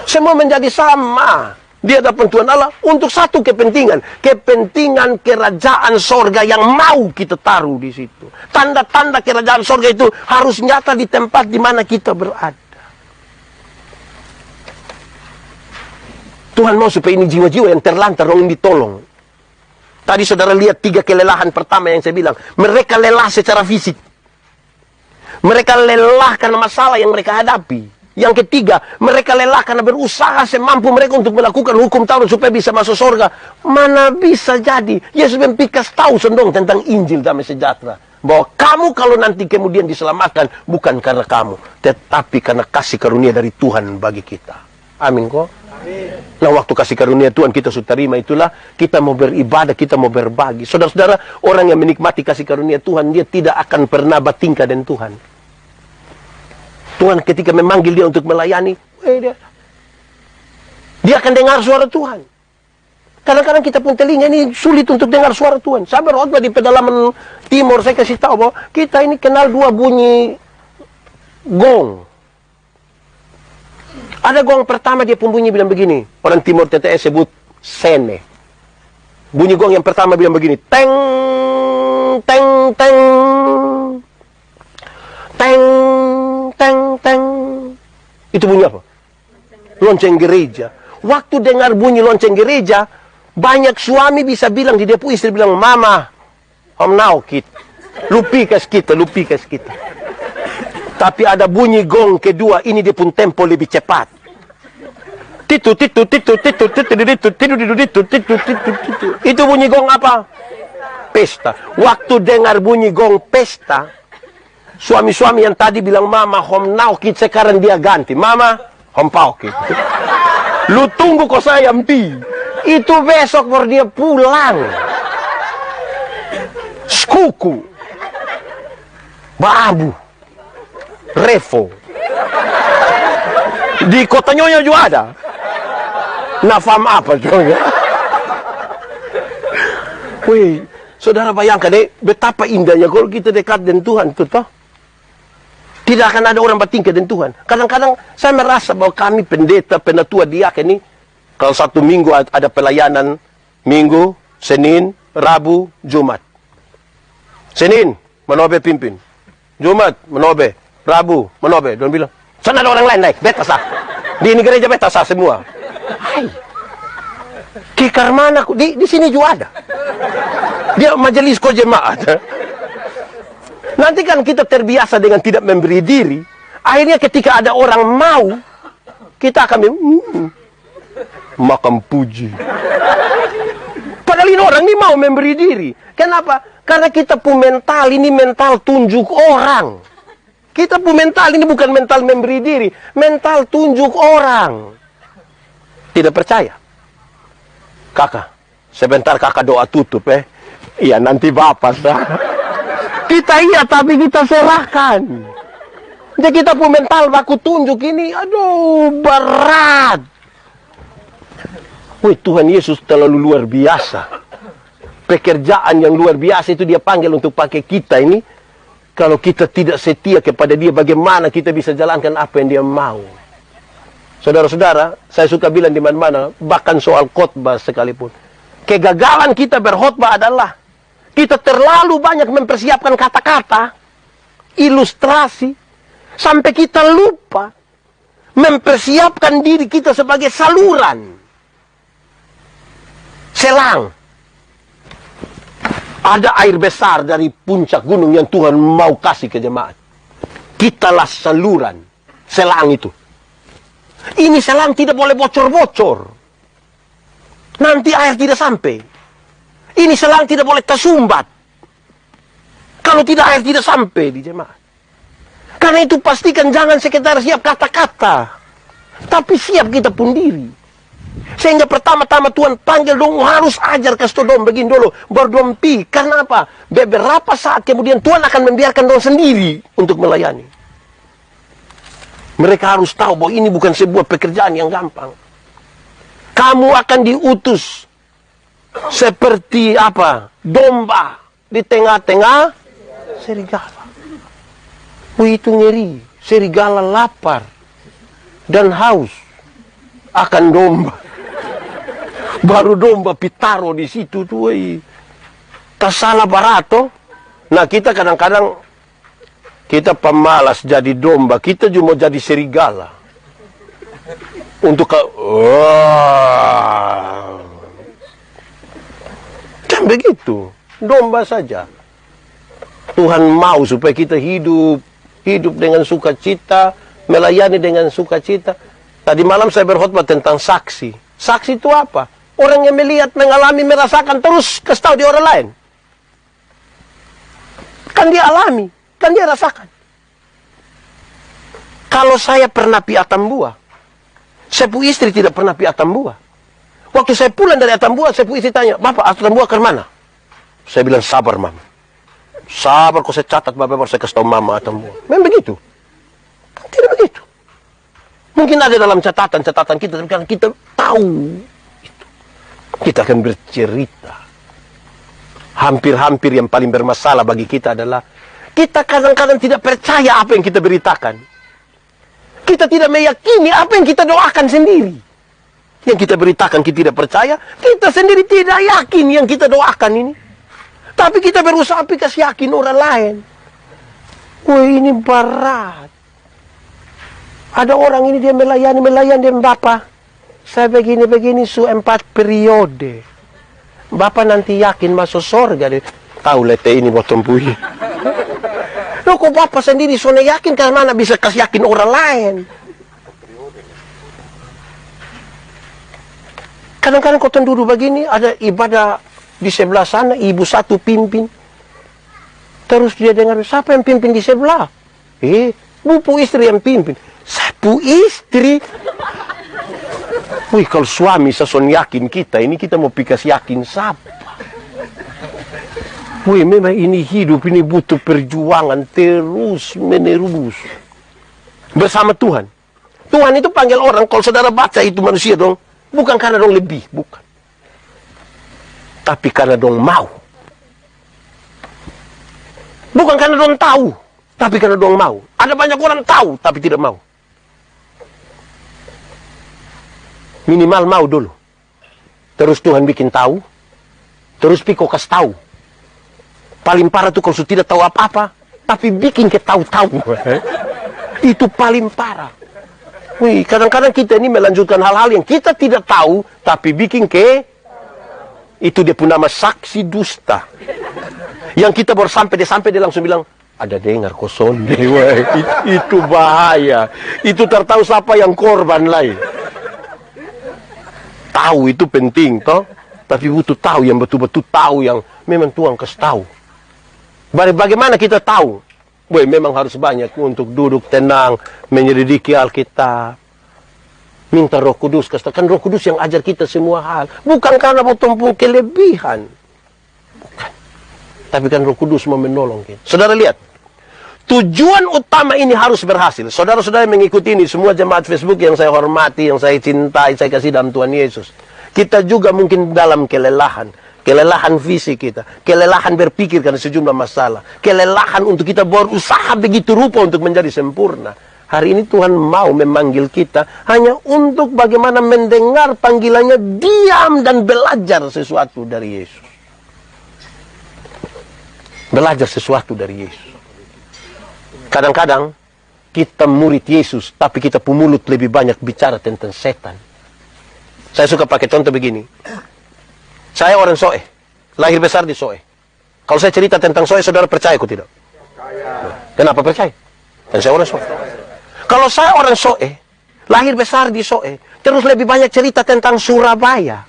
Semua menjadi sama di hadapan Tuhan Allah untuk satu kepentingan. Kepentingan kerajaan sorga yang mau kita taruh di situ. Tanda-tanda kerajaan sorga itu harus nyata di tempat di mana kita berada. Tuhan mau supaya ini jiwa-jiwa yang terlantar orang ditolong. Tadi saudara lihat 3 kelelahan pertama yang saya bilang. Mereka lelah secara fisik. Mereka lelah karena masalah yang mereka hadapi. Yang ketiga, mereka lelah karena berusaha semampu mereka untuk melakukan hukum Taurat supaya bisa masuk surga. Mana bisa jadi? Yesus mempikas tahu sendong tentang Injil damai sejahtera. Bahwa kamu kalau nanti kemudian diselamatkan, bukan karena kamu, tetapi karena kasih karunia dari Tuhan bagi kita. Amin kok? Amin. Nah, waktu kasih karunia Tuhan kita sudah terima, itulah kita mau beribadah, kita mau berbagi. Saudara-saudara, orang yang menikmati kasih karunia Tuhan, dia tidak akan pernah bertingkah dengan Tuhan. Tuhan ketika memanggil dia untuk melayani, dia akan dengar suara Tuhan. Kadang-kadang kita pun telinga ini sulit untuk dengar suara Tuhan. Saya berkhotbah di pedalaman timur, saya kasih tahu bahwa kita ini kenal 2 bunyi gong. Ada gong pertama dia pun bunyi bilang begini. Orang timur TTS sebut sene. Bunyi gong yang pertama bilang begini. Teng, teng, teng. Teng, teng, teng. Itu bunyi apa? Lonceng gereja. Waktu dengar bunyi lonceng gereja, banyak suami bisa bilang di depan istri bilang, Mama, om now kita. Lupikas kita. Tapi ada bunyi gong kedua, ini dia pun tempo lebih cepat. Titu. Itu bunyi gong apa? Pesta. Waktu dengar bunyi gong pesta, suami-suami yang tadi bilang Mama home now kid, sekarang dia ganti Mama home pau kid. Lu tunggu kok saya mti. Itu besok baru dia pulang. Skuku, Babu, Revo. Di kota Nyonya juga ada. Nafam apa juga? Wih, saudara bayangkan betapa indahnya kalau kita dekat dengan Tuhan itu toh. Tidak akan ada orang bertingkah dengan Tuhan. Kadang-kadang saya merasa bahwa kami pendeta, penatua, diaken ini, kalau satu minggu ada pelayanan, Minggu, Senin, Rabu, Jumat. Senin, menobe pimpin. Jumat, menobe. Rabu, menobe. Don bilang, sana ada orang lain naik, beta sah. Di ini gereja beta sah semua. Hai. Kikar mana? Di sini juga ada. Dia majelis ko jemaat. Nanti kan kita terbiasa dengan tidak memberi diri. Akhirnya ketika ada orang mau, kita akan makan puji. Padahal ini orang ini mau memberi diri. Kenapa? Karena kita pun mental ini mental tunjuk orang. Kita pun mental ini bukan mental memberi diri, mental tunjuk orang. Tidak percaya? Kakak, sebentar kakak doa tutup Iya nanti bapak dah. Kita iya tapi kita serahkan. Jadi kita pun mental baku tunjuk ini, aduh berat. Wih, Tuhan Yesus terlalu luar biasa. Pekerjaan yang luar biasa itu dia panggil untuk pakai kita ini. Kalau kita tidak setia kepada dia, bagaimana kita bisa jalankan apa yang dia mau? Saudara-saudara, saya suka bilang di mana-mana, bahkan soal khotbah sekalipun. Kegagalan kita berkhotbah adalah kita terlalu banyak mempersiapkan kata-kata, ilustrasi, sampai kita lupa mempersiapkan diri kita sebagai saluran, selang. Ada air besar dari puncak gunung yang Tuhan mau kasih ke jemaat. Kitalah saluran, selang itu. Ini selang tidak boleh bocor-bocor. Nanti air tidak sampai. Ini selang tidak boleh tersumbat. Kalau tidak air tidak sampai di jemaat. Karena itu pastikan jangan sekedar siap kata-kata. Tapi siap kita pun diri. Sehingga pertama-tama Tuhan panggil dong harus ajar kasih dong begini dulu. Baru dong pi. Karena apa? Beberapa saat kemudian Tuhan akan membiarkan dong sendiri untuk melayani. Mereka harus tahu bahwa ini bukan sebuah pekerjaan yang gampang. Kamu akan diutus seperti apa? Domba di tengah-tengah serigala. Wih, itu ngeri. Serigala lapar dan haus akan domba. Baru domba pitaro di situ tuh. Tasala barato. Nah, kita kadang-kadang kita pemalas jadi domba, kita cuma jadi serigala. Untuk kan begitu, domba saja. Tuhan mau supaya kita hidup dengan sukacita, melayani dengan sukacita. Tadi malam saya berkhotbah tentang saksi. Saksi itu apa? Orang yang melihat, mengalami, merasakan, terus kasih tahu di orang lain. Kan dia alami, kan dia rasakan. Kalau saya pernah pi Atambua, saya pu istri tidak pernah pi Atambua. Waktu saya pulang dari Atambua, saya pu istri tanya, Bapak, Atambua ke mana? Saya bilang, sabar, Mama. Sabar, kok saya catat, Bapak, baru saya kasih tahu Mama Atambua. Memang begitu? Kan tidak begitu. Mungkin ada dalam catatan kita, tapi kan kita tahu itu. Kita akan bercerita. Hampir-hampir yang paling bermasalah bagi kita adalah kita kadang-kadang tidak percaya apa yang kita beritakan. Kita tidak meyakini apa yang kita doakan sendiri. Yang kita beritakan kita tidak percaya, kita sendiri tidak yakin yang kita doakan ini. Tapi kita berusaha kasih yakin orang lain. Wih, ini berat. Ada orang ini dia melayani dia Bapak. Saya begini su 4 periode. Bapak nanti yakin masuk surga deh. Tahu lete ini buat tempui. Loh, kok Bapak sendiri sudah yakin, karena mana bisa kasih yakin orang lain? Kadang-kadang kau duduk begini, ada ibadah di sebelah sana, ibu satu pimpin. Terus dia dengar, siapa yang pimpin di sebelah? Bupu istri yang pimpin. Sapu istri. Wih, kalau suami seson yakin kita, ini kita mau pikas yakin siapa? Wih, memang ini hidup, ini butuh perjuangan terus menerus bersama Tuhan. Tuhan itu panggil orang, kalau saudara baca itu manusia dong, bukan karena dong lebih, bukan. Tapi karena dong mau. Bukan karena dong tahu, tapi karena dong mau. Ada banyak orang tahu, tapi tidak mau. Minimal mau dulu. Terus Tuhan bikin tahu. Terus Piko kasih tahu. Paling parah tuh kalau sudah tidak tahu apa-apa, tapi bikin ke tahu-tahu. Itu paling parah. Wih, kadang-kadang kita ini melanjutkan hal-hal yang kita tidak tahu, tapi bikin ke... Itu dia pun nama saksi dusta. Yang kita baru sampai dia langsung bilang, ada dengar kosong dewa. Itu bahaya. Itu tertahu siapa yang korban lain. Tahu itu penting toh, tapi butuh tahu yang betul-betul tahu, yang memang Tuhan kasih tahu. Bagaimana kita tahu? Boy, memang harus banyak untuk duduk tenang, menyelidiki Alkitab. Minta Roh Kudus, kan Roh Kudus yang ajar kita semua hal. Bukan karena potong kelebihan. Bukan. Tapi kan Roh Kudus mau menolong kita. Saudara lihat. Tujuan utama ini harus berhasil. Saudara-saudara yang mengikuti ini, semua jemaat Facebook yang saya hormati, yang saya cintai, saya kasih dalam Tuhan Yesus. Kita juga mungkin dalam kelelahan. Kelelahan fisik kita. Kelelahan berpikir karena sejumlah masalah. Kelelahan untuk kita berusaha begitu rupa untuk menjadi sempurna. Hari ini Tuhan mau memanggil kita hanya untuk bagaimana mendengar panggilannya, diam dan belajar sesuatu dari Yesus. Belajar sesuatu dari Yesus. Kadang-kadang kita murid Yesus, tapi kita pemulut lebih banyak bicara tentang setan. Saya suka pakai contoh begini. Saya orang Soe, lahir besar di Soe. Kalau saya cerita tentang Soe, saudara percaya atau tidak? Kenapa percaya? Dan saya orang Soe. Kalau saya orang Soe, lahir besar di Soe, terus lebih banyak cerita tentang Surabaya.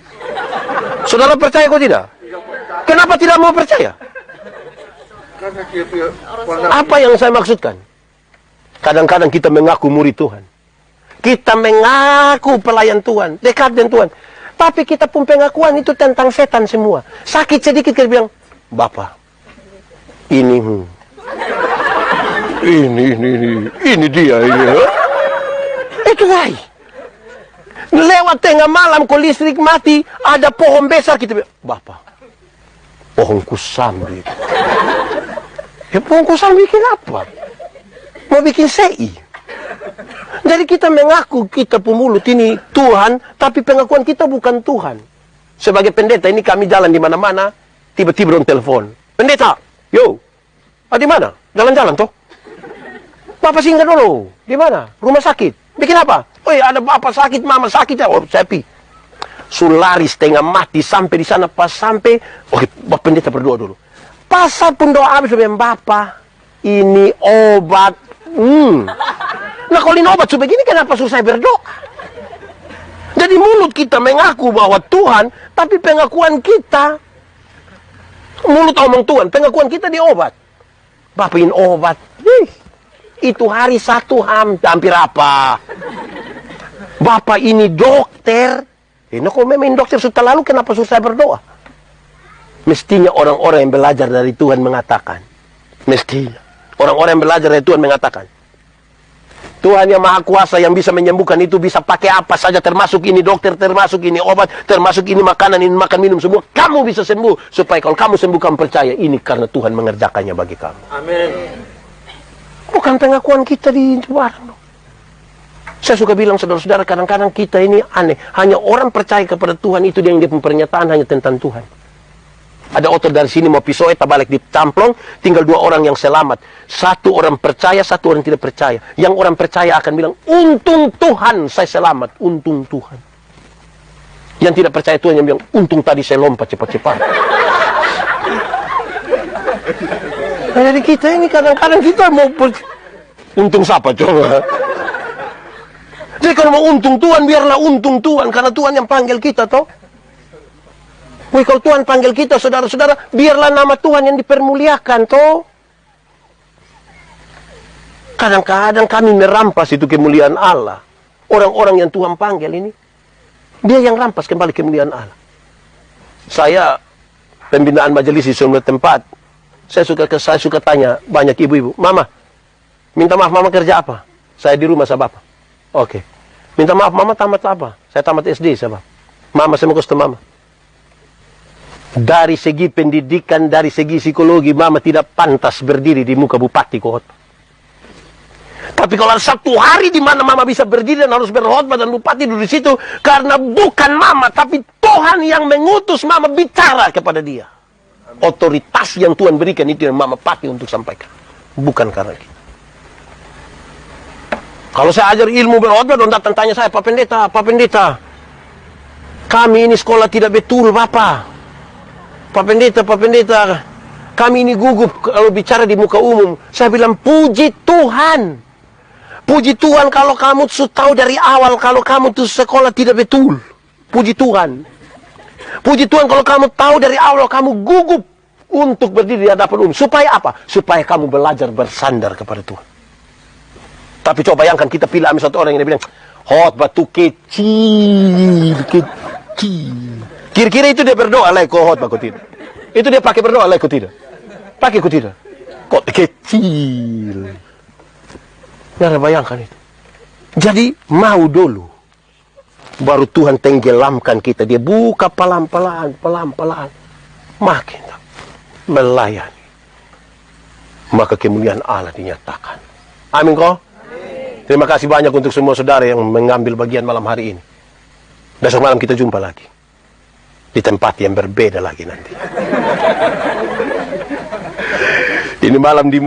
Saudara percaya atau tidak? Kenapa tidak mau percaya? Apa yang saya maksudkan? Kadang-kadang kita mengaku murid Tuhan. Kita mengaku pelayan Tuhan, dekat dengan Tuhan. Tapi kita pun pengakuan itu tentang setan semua. Sakit sedikit kita bilang, Bapak, ini dia ini. Itu guys. Lewat tengah malam kalau listrik mati, ada pohon besar kita bilang, Bapak, pohon kusambi. Ya pohon kusambi bikin apa? Mau bikin sei. Jadi kita mengaku kita pemulut ini Tuhan, tapi pengakuan kita bukan Tuhan. Sebagai pendeta ini kami jalan di mana-mana, tiba-tiba on telepon. Pendeta, yo, di mana? Jalan-jalan toh? Bapak singgah dulu. Di mana? Rumah sakit. Bikin apa? Oh ada bapak sakit, mama sakit ya. Oh saya pi. Sulari setengah mati sampai di sana, pas sampai, oke, Bapak pendeta berdoa dulu. Pas pun doa habis dengan Bapak, ini obat. Nah kalau ini obat sebegini kenapa suruh saya berdoa? Jadi mulut kita mengaku bahwa Tuhan, tapi pengakuan kita, mulut omong Tuhan, pengakuan kita di obat. Bapak ini obat. Itu hari satu hampir apa? Bapak ini dokter. Nah kalau memang dokter sudah lalu kenapa suruh saya berdoa? Mestinya orang-orang yang belajar dari Tuhan mengatakan. Mestinya. Orang-orang yang belajar dari Tuhan mengatakan. Tuhan yang Maha Kuasa yang bisa menyembuhkan itu bisa pakai apa saja, termasuk ini dokter, termasuk ini obat, termasuk ini makanan, ini makan minum, semua kamu bisa sembuh. Supaya kalau kamu sembuh, kamu percaya ini karena Tuhan mengerjakannya bagi kamu. Amin. Bukan pengakuan kita di luar. Saya suka bilang saudara-saudara, kadang-kadang kita ini aneh. Hanya orang percaya kepada Tuhan itu yang dia pernyataan hanya tentang Tuhan. Ada otot dari sini mau pisau, balik dicamplong, tinggal 2 orang yang selamat. 1 orang percaya, 1 orang tidak percaya. Yang orang percaya akan bilang, untung Tuhan saya selamat, untung Tuhan. Yang tidak percaya Tuhan yang bilang, untung tadi saya lompat cepat-cepat. Nah, jadi kita ini kadang-kadang kita mau untung siapa coba? Jadi kalau mau untung Tuhan, biarlah untung Tuhan, karena Tuhan yang panggil kita toh. Wih, kalau Tuhan panggil kita, saudara-saudara, biarlah nama Tuhan yang dipermuliakan, toh. Kadang-kadang kami merampas itu kemuliaan Allah. Orang-orang yang Tuhan panggil ini, dia yang rampas kembali kemuliaan Allah. Saya, pembinaan majelis di semua tempat, saya suka tanya banyak ibu-ibu, Mama, minta maaf Mama kerja apa? Saya di rumah sama Bapak. Oke. Minta maaf Mama tamat apa? Saya tamat SD sama Mama, saya mau ke Mama. Dari segi pendidikan, dari segi psikologi, Mama tidak pantas berdiri di muka bupati kota. Tapi kalau ada satu hari di mana Mama bisa berdiri dan harus berkhotbah dan bupati duduk di situ, karena bukan Mama, tapi Tuhan yang mengutus Mama bicara kepada dia. Otoritas yang Tuhan berikan itu yang Mama pakai untuk sampaikan, bukan karena kita. Kalau saya ajar ilmu berkhotbah, don datang tanya saya, Pak Pendeta, kami ini sekolah tidak betul, Bapak. Pak Pendeta, kami ini gugup kalau bicara di muka umum. Saya bilang, puji Tuhan. Puji Tuhan kalau kamu sudah tahu dari awal kalau kamu tuh sekolah tidak betul. Puji Tuhan. Puji Tuhan kalau kamu tahu dari awal kamu gugup. untuk berdiri di hadapan umum. Supaya apa? Supaya kamu belajar bersandar kepada Tuhan. Tapi coba bayangkan kita pilih ambil satu orang yang dia bilang, khotbah tuh kecil. Kira-kira itu dia berdoa lah kok khotbah kok tidak? Itu dia pakai berdoa lah kok tidak? Pakai kok tidak? Kok kecil. Nah, bayangkan itu. Jadi mau dulu, baru Tuhan tenggelamkan kita. Dia buka pelan-pelan, makin melayani. Maka kemuliaan Allah dinyatakan. Amin kok. Terima kasih banyak untuk semua saudara yang mengambil bagian malam hari ini. Besok malam kita jumpa lagi. Di tempat yang berbeda lagi nanti. Ini malam di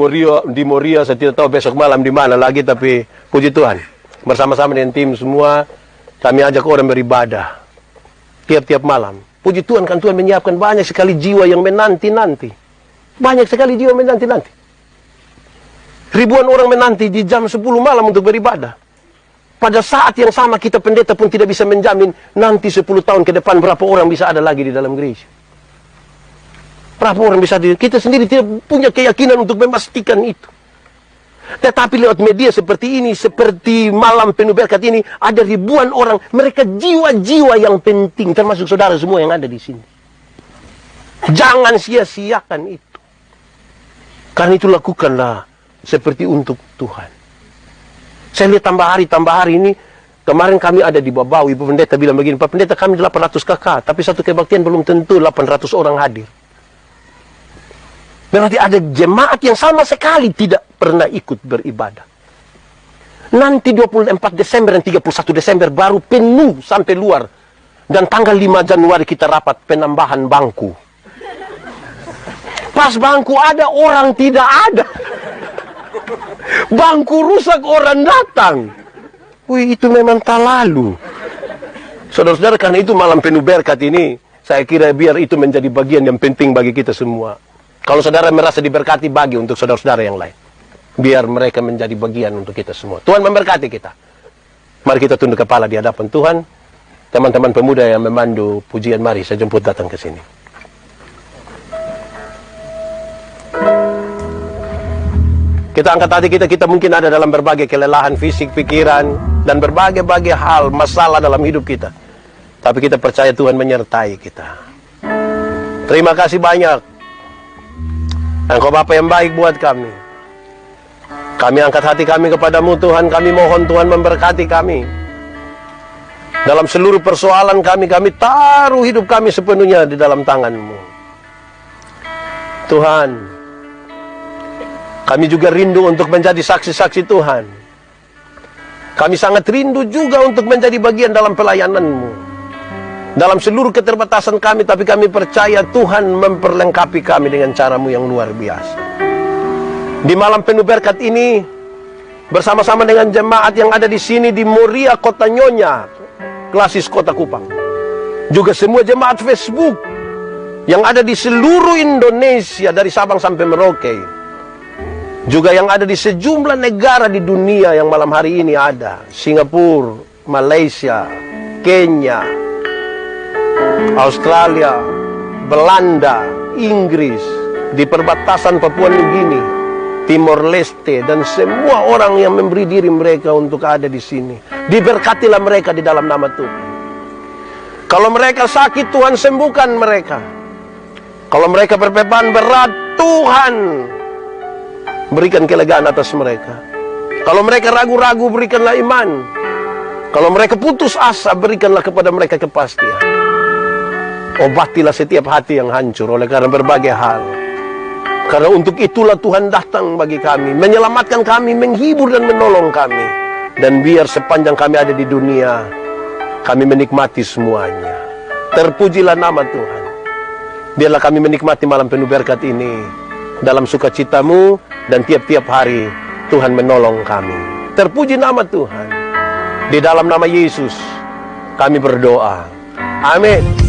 Moria, saya tidak tahu besok malam di mana lagi, tapi puji Tuhan. Bersama-sama dengan tim semua, kami ajak orang beribadah. Tiap-tiap malam. Puji Tuhan kan Tuhan menyiapkan banyak sekali jiwa yang menanti-nanti. Banyak sekali jiwa menanti-nanti. Ribuan orang menanti di jam 10 malam untuk beribadah. Pada saat yang sama kita pendeta pun tidak bisa menjamin nanti 10 tahun ke depan berapa orang bisa ada lagi di dalam gereja. Berapa orang bisa kita sendiri tidak punya keyakinan untuk memastikan itu. Tetapi lewat media seperti ini, seperti malam penuh berkat ini, ada ribuan orang, mereka jiwa-jiwa yang penting, termasuk saudara semua yang ada di sini. Jangan sia-siakan itu. Karena itu lakukanlah seperti untuk Tuhan. Saya lihat tambah hari ini, kemarin kami ada di Babawi, Ibu Pendeta bilang begini, Pak Pendeta kami 800 kakak, tapi satu kebaktian belum tentu 800 orang hadir. Berarti ada jemaat yang sama sekali tidak pernah ikut beribadah. Nanti 24 Desember dan 31 Desember baru penuh sampai luar. Dan tanggal 5 Januari kita rapat penambahan bangku. Pas bangku ada, orang tidak ada. Bangku rusak, orang datang. Wih, itu memang tak lalu. Saudara-saudara, karena itu malam penuh berkat ini, saya kira biar itu menjadi bagian yang penting bagi kita semua. Kalau saudara merasa diberkati, bagi untuk saudara-saudara yang lain. Biar mereka menjadi bagian untuk kita semua. Tuhan memberkati kita. Mari kita tunduk kepala di hadapan Tuhan. Teman-teman pemuda yang memandu pujian, mari saya jemput datang ke sini. Kita angkat hati kita mungkin ada dalam berbagai kelelahan fisik, pikiran, dan berbagai hal, masalah dalam hidup kita. Tapi kita percaya Tuhan menyertai kita. Terima kasih banyak. Engkau Bapa yang baik buat kami. Kami angkat hati kami kepadamu Tuhan. Kami mohon Tuhan memberkati kami. Dalam seluruh persoalan kami taruh hidup kami sepenuhnya di dalam tangan-Mu. Tuhan, kami juga rindu untuk menjadi saksi-saksi Tuhan. Kami sangat rindu juga untuk menjadi bagian dalam pelayanan-Mu. Dalam seluruh keterbatasan kami, tapi kami percaya Tuhan memperlengkapi kami dengan cara-Mu yang luar biasa. Di malam penuh berkat ini, bersama-sama dengan jemaat yang ada di sini di Moria, Kota Nyonya, Klasis Kota Kupang. Juga semua jemaat Facebook yang ada di seluruh Indonesia dari Sabang sampai Merauke. Juga yang ada di sejumlah negara di dunia yang malam hari ini ada. Singapura, Malaysia, Kenya, Australia, Belanda, Inggris, di perbatasan Papua Nugini, Timor Leste, dan semua orang yang memberi diri mereka untuk ada di sini. Diberkatilah mereka di dalam nama Tuhan. Kalau mereka sakit, Tuhan sembuhkan mereka. Kalau mereka berbeban berat, Tuhan berikan kelegaan atas mereka. Kalau mereka ragu-ragu, berikanlah iman. Kalau mereka putus asa, berikanlah kepada mereka kepastian. Obatilah setiap hati yang hancur oleh karena berbagai hal. Karena untuk itulah Tuhan datang bagi kami, menyelamatkan kami, menghibur dan menolong kami. Dan biar sepanjang kami ada di dunia, kami menikmati semuanya. Terpujilah nama Tuhan. Biarlah kami menikmati malam penuh berkat ini dalam sukacita-Mu, dan tiap-tiap hari Tuhan menolong kami. Terpuji nama Tuhan. Di dalam nama Yesus kami berdoa. Amin.